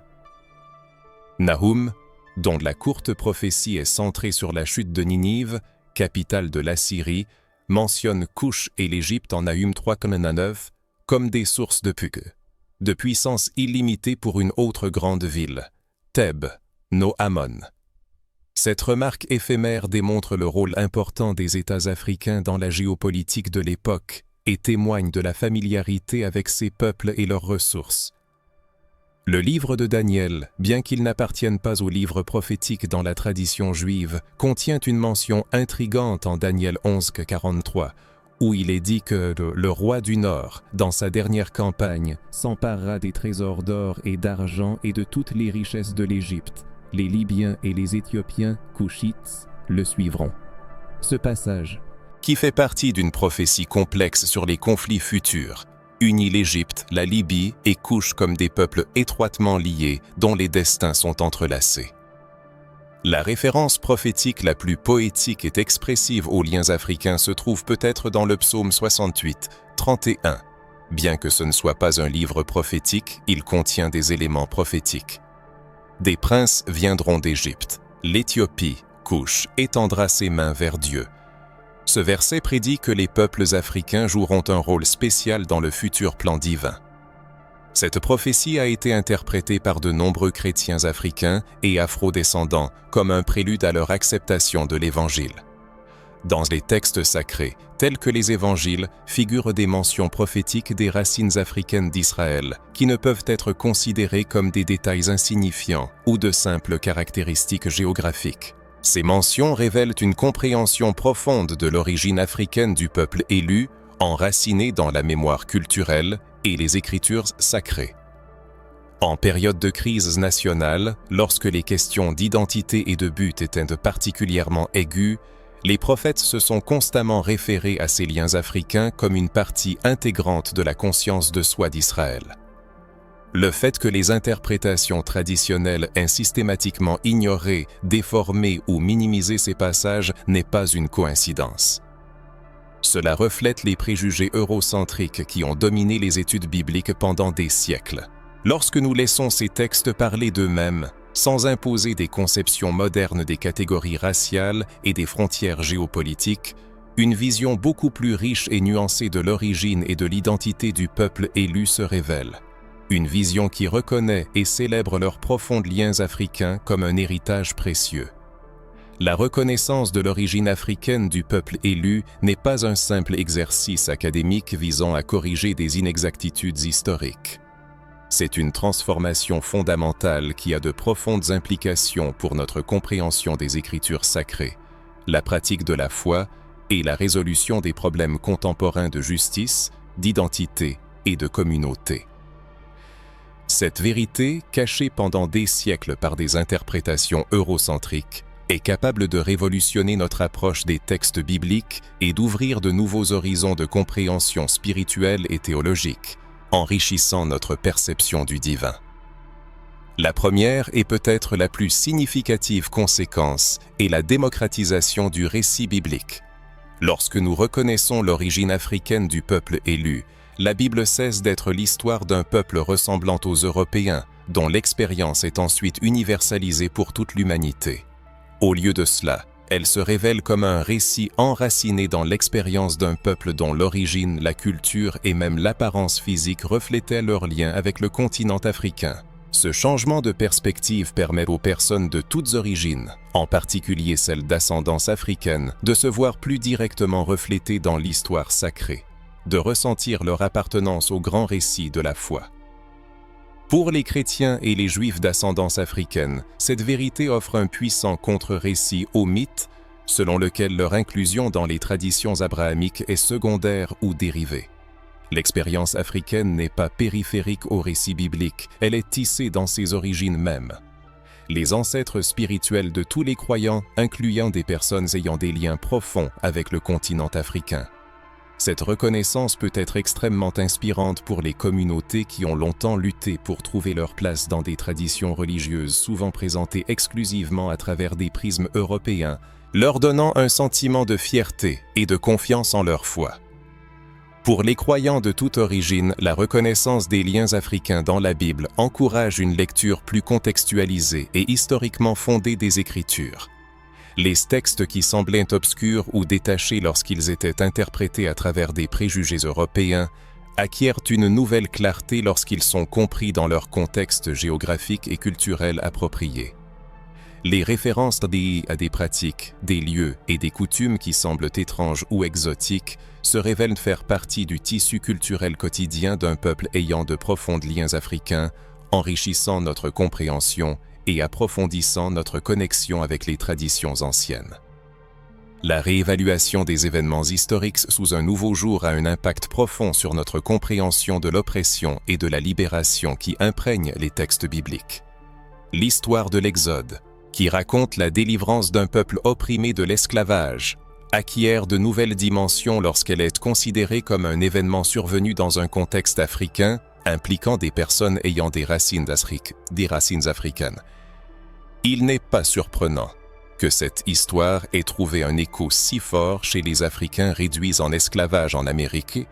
Nahum, dont la courte prophétie est centrée sur la chute de Ninive, capitale de l'Assyrie, mentionne Couche et l'Égypte en Nahum 3,9 comme des sources de puissance illimitée pour une autre grande ville, Thèbes, No-Amon. Cette remarque éphémère démontre le rôle important des États africains dans la géopolitique de l'époque et témoigne de la familiarité avec ces peuples et leurs ressources. Le livre de Daniel, bien qu'il n'appartienne pas au livre prophétique dans la tradition juive, contient une mention intrigante en Daniel 11,43, où il est dit que le roi du Nord, dans sa dernière campagne, s'emparera des trésors d'or et d'argent et de toutes les richesses de l'Égypte. Les Libyens et les Éthiopiens, Couchites, le suivront. Ce passage, qui fait partie d'une prophétie complexe sur les conflits futurs, unit l'Égypte, la Libye et Couche comme des peuples étroitement liés dont les destins sont entrelacés. La référence prophétique la plus poétique et expressive aux liens africains se trouve peut-être dans le psaume 68, 31. Bien que ce ne soit pas un livre prophétique, il contient des éléments prophétiques. Des princes viendront d'Égypte. L'Éthiopie, Couche, étendra ses mains vers Dieu. Ce verset prédit que les peuples africains joueront un rôle spécial dans le futur plan divin. Cette prophétie a été interprétée par de nombreux chrétiens africains et afro-descendants comme un prélude à leur acceptation de l'Évangile. Dans les textes sacrés, tels que les évangiles, figurent des mentions prophétiques des racines africaines d'Israël, qui ne peuvent être considérées comme des détails insignifiants ou de simples caractéristiques géographiques. Ces mentions révèlent une compréhension profonde de l'origine africaine du peuple élu, enracinée dans la mémoire culturelle et les écritures sacrées. En période de crise nationale, lorsque les questions d'identité et de but étaient particulièrement aiguës, les prophètes se sont constamment référés à ces liens africains comme une partie intégrante de la conscience de soi d'Israël. Le fait que les interprétations traditionnelles aient systématiquement ignoré, déformé ou minimisé ces passages n'est pas une coïncidence. Cela reflète les préjugés eurocentriques qui ont dominé les études bibliques pendant des siècles. Lorsque nous laissons ces textes parler d'eux-mêmes, sans imposer des conceptions modernes des catégories raciales et des frontières géopolitiques, une vision beaucoup plus riche et nuancée de l'origine et de l'identité du peuple élu se révèle. Une vision qui reconnaît et célèbre leurs profonds liens africains comme un héritage précieux. La reconnaissance de l'origine africaine du peuple élu n'est pas un simple exercice académique visant à corriger des inexactitudes historiques. C'est une transformation fondamentale qui a de profondes implications pour notre compréhension des Écritures sacrées, la pratique de la foi et la résolution des problèmes contemporains de justice, d'identité et de communauté. Cette vérité, cachée pendant des siècles par des interprétations eurocentriques, est capable de révolutionner notre approche des textes bibliques et d'ouvrir de nouveaux horizons de compréhension spirituelle et théologique, enrichissant notre perception du divin. La première et peut-être la plus significative conséquence est la démocratisation du récit biblique. Lorsque nous reconnaissons l'origine africaine du peuple élu, la Bible cesse d'être l'histoire d'un peuple ressemblant aux Européens, dont l'expérience est ensuite universalisée pour toute l'humanité. Au lieu de cela, elle se révèle comme un récit enraciné dans l'expérience d'un peuple dont l'origine, la culture et même l'apparence physique reflétaient leur lien avec le continent africain. Ce changement de perspective permet aux personnes de toutes origines, en particulier celles d'ascendance africaine, de se voir plus directement reflétées dans l'histoire sacrée, de ressentir leur appartenance au grand récit de la foi. Pour les chrétiens et les juifs d'ascendance africaine, cette vérité offre un puissant contre-récit au mythe, selon lequel leur inclusion dans les traditions abrahamiques est secondaire ou dérivée. L'expérience africaine n'est pas périphérique au récit biblique, elle est tissée dans ses origines mêmes. Les ancêtres spirituels de tous les croyants, incluant des personnes ayant des liens profonds avec le continent africain. Cette reconnaissance peut être extrêmement inspirante pour les communautés qui ont longtemps lutté pour trouver leur place dans des traditions religieuses souvent présentées exclusivement à travers des prismes européens, leur donnant un sentiment de fierté et de confiance en leur foi. Pour les croyants de toute origine, la reconnaissance des liens africains dans la Bible encourage une lecture plus contextualisée et historiquement fondée des Écritures. Les textes qui semblaient obscurs ou détachés lorsqu'ils étaient interprétés à travers des préjugés européens acquièrent une nouvelle clarté lorsqu'ils sont compris dans leur contexte géographique et culturel approprié. Les références à des pratiques, des lieux et des coutumes qui semblent étranges ou exotiques se révèlent faire partie du tissu culturel quotidien d'un peuple ayant de profonds liens africains, enrichissant notre compréhension et approfondissant notre connexion avec les traditions anciennes. La réévaluation des événements historiques sous un nouveau jour a un impact profond sur notre compréhension de l'oppression et de la libération qui imprègnent les textes bibliques. L'histoire de l'Exode, qui raconte la délivrance d'un peuple opprimé de l'esclavage, acquiert de nouvelles dimensions lorsqu'elle est considérée comme un événement survenu dans un contexte africain impliquant des personnes ayant des racines africaines. Il n'est pas surprenant que cette histoire ait trouvé un écho si fort chez les Africains réduits en esclavage en Amérique,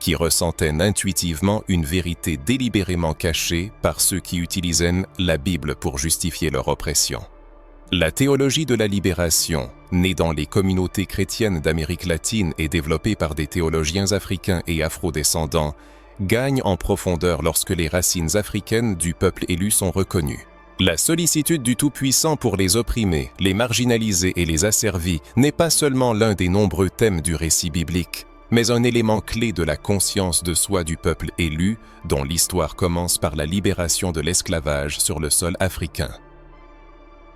qui ressentaient intuitivement une vérité délibérément cachée par ceux qui utilisaient la Bible pour justifier leur oppression. La théologie de la libération, née dans les communautés chrétiennes d'Amérique latine et développée par des théologiens africains et afrodescendants, gagne en profondeur lorsque les racines africaines du peuple élu sont reconnues. La sollicitude du Tout-Puissant pour les opprimés, les marginalisés et les asservis n'est pas seulement l'un des nombreux thèmes du récit biblique, mais un élément clé de la conscience de soi du peuple élu, dont l'histoire commence par la libération de l'esclavage sur le sol africain.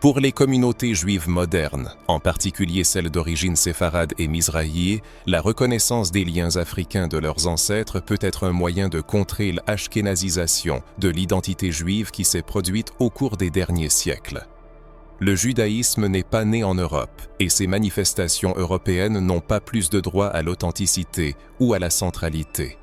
Pour les communautés juives modernes, en particulier celles d'origine séfarade et mizrahi, la reconnaissance des liens africains de leurs ancêtres peut être un moyen de contrer l'ashkénazisation de l'identité juive qui s'est produite au cours des derniers siècles. Le judaïsme n'est pas né en Europe, et ses manifestations européennes n'ont pas plus de droit à l'authenticité ou à la centralité.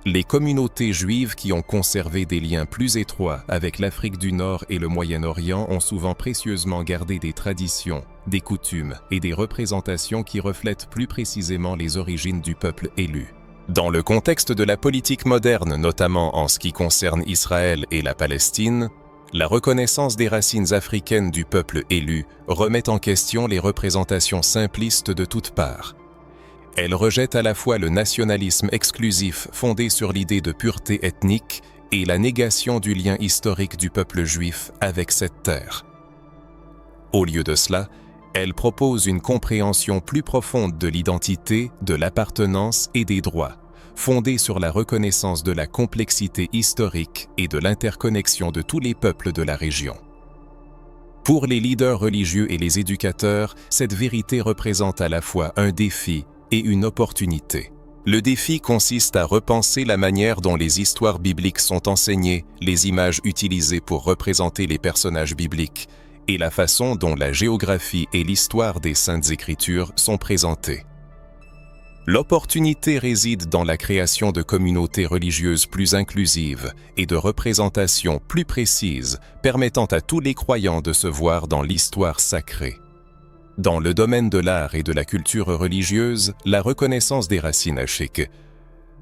Les communautés juives qui ont conservé des liens plus étroits avec l'Afrique du Nord et le Moyen-Orient ont souvent précieusement gardé des traditions, des coutumes et des représentations qui reflètent plus précisément les origines du peuple élu. Dans le contexte de la politique moderne, notamment en ce qui concerne Israël et la Palestine, la reconnaissance des racines africaines du peuple élu remet en question les représentations simplistes de toutes parts. Elle rejette à la fois le nationalisme exclusif fondé sur l'idée de pureté ethnique et la négation du lien historique du peuple juif avec cette terre. Au lieu de cela, elle propose une compréhension plus profonde de l'identité, de l'appartenance et des droits, fondée sur la reconnaissance de la complexité historique et de l'interconnexion de tous les peuples de la région. Pour les leaders religieux et les éducateurs, cette vérité représente à la fois un défi et une opportunité. Le défi consiste à repenser la manière dont les histoires bibliques sont enseignées, les images utilisées pour représenter les personnages bibliques et la façon dont la géographie et l'histoire des Saintes Écritures sont présentées. L'opportunité réside dans la création de communautés religieuses plus inclusives et de représentations plus précises permettant à tous les croyants de se voir dans l'histoire sacrée. Dans le domaine de l'art et de la culture religieuse, la reconnaissance des racines hachèques,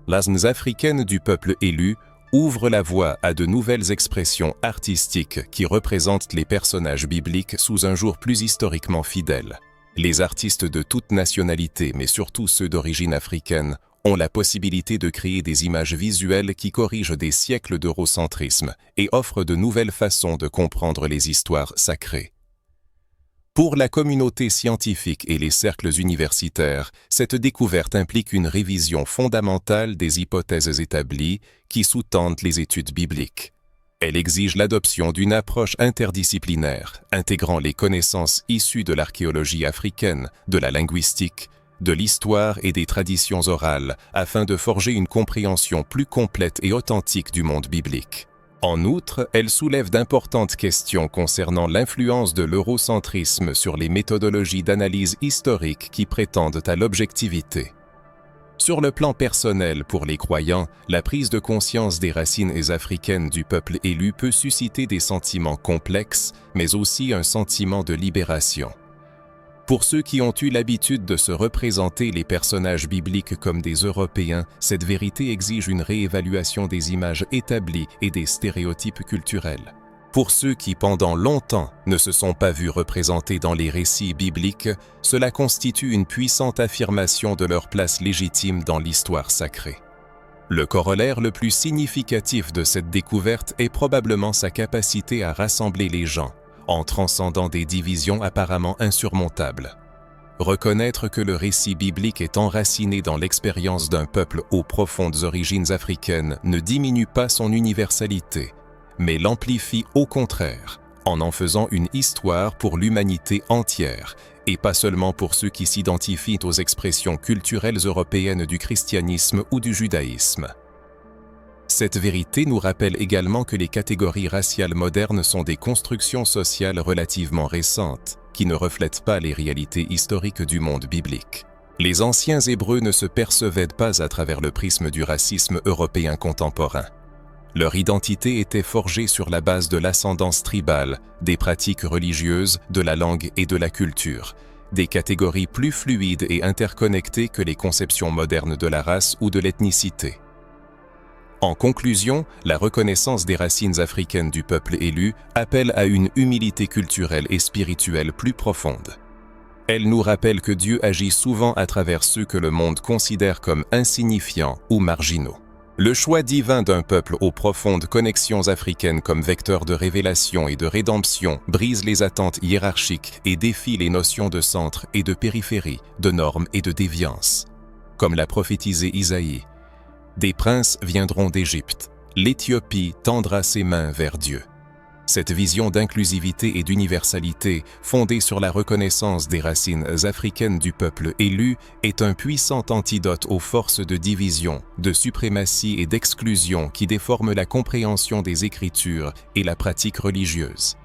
les africaines du peuple élu ouvre la voie à de nouvelles expressions artistiques qui représentent les personnages bibliques sous un jour plus historiquement fidèle. Les artistes de toute nationalité, mais surtout ceux d'origine africaine, ont la possibilité de créer des images visuelles qui corrigent des siècles d'eurocentrisme et offrent de nouvelles façons de comprendre les histoires sacrées. Pour la communauté scientifique et les cercles universitaires, cette découverte implique une révision fondamentale des hypothèses établies qui sous-tendent les études bibliques. Elle exige l'adoption d'une approche interdisciplinaire, intégrant les connaissances issues de l'archéologie africaine, de la linguistique, de l'histoire et des traditions orales, afin de forger une compréhension plus complète et authentique du monde biblique. En outre, elle soulève d'importantes questions concernant l'influence de l'eurocentrisme sur les méthodologies d'analyse historique qui prétendent à l'objectivité. Sur le plan personnel, pour les croyants, la prise de conscience des racines africaines du peuple élu peut susciter des sentiments complexes, mais aussi un sentiment de libération. Pour ceux qui ont eu l'habitude de se représenter les personnages bibliques comme des Européens, cette vérité exige une réévaluation des images établies et des stéréotypes culturels. Pour ceux qui, pendant longtemps, ne se sont pas vus représentés dans les récits bibliques, cela constitue une puissante affirmation de leur place légitime dans l'histoire sacrée. Le corollaire le plus significatif de cette découverte est probablement sa capacité à rassembler les gens, en transcendant des divisions apparemment insurmontables. Reconnaître que le récit biblique est enraciné dans l'expérience d'un peuple aux profondes origines africaines ne diminue pas son universalité, mais l'amplifie au contraire, en faisant une histoire pour l'humanité entière, et pas seulement pour ceux qui s'identifient aux expressions culturelles européennes du christianisme ou du judaïsme. Cette vérité nous rappelle également que les catégories raciales modernes sont des constructions sociales relativement récentes, qui ne reflètent pas les réalités historiques du monde biblique. Les anciens Hébreux ne se percevaient pas à travers le prisme du racisme européen contemporain. Leur identité était forgée sur la base de l'ascendance tribale, des pratiques religieuses, de la langue et de la culture, des catégories plus fluides et interconnectées que les conceptions modernes de la race ou de l'ethnicité. En conclusion, la reconnaissance des racines africaines du peuple élu appelle à une humilité culturelle et spirituelle plus profonde. Elle nous rappelle que Dieu agit souvent à travers ceux que le monde considère comme insignifiants ou marginaux. Le choix divin d'un peuple aux profondes connexions africaines comme vecteur de révélation et de rédemption brise les attentes hiérarchiques et défie les notions de centre et de périphérie, de normes et de déviance. Comme l'a prophétisé Isaïe, « Des princes viendront d'Égypte, l'Éthiopie tendra ses mains vers Dieu ». Cette vision d'inclusivité et d'universalité, fondée sur la reconnaissance des racines africaines du peuple élu, est un puissant antidote aux forces de division, de suprématie et d'exclusion qui déforment la compréhension des Écritures et la pratique religieuse.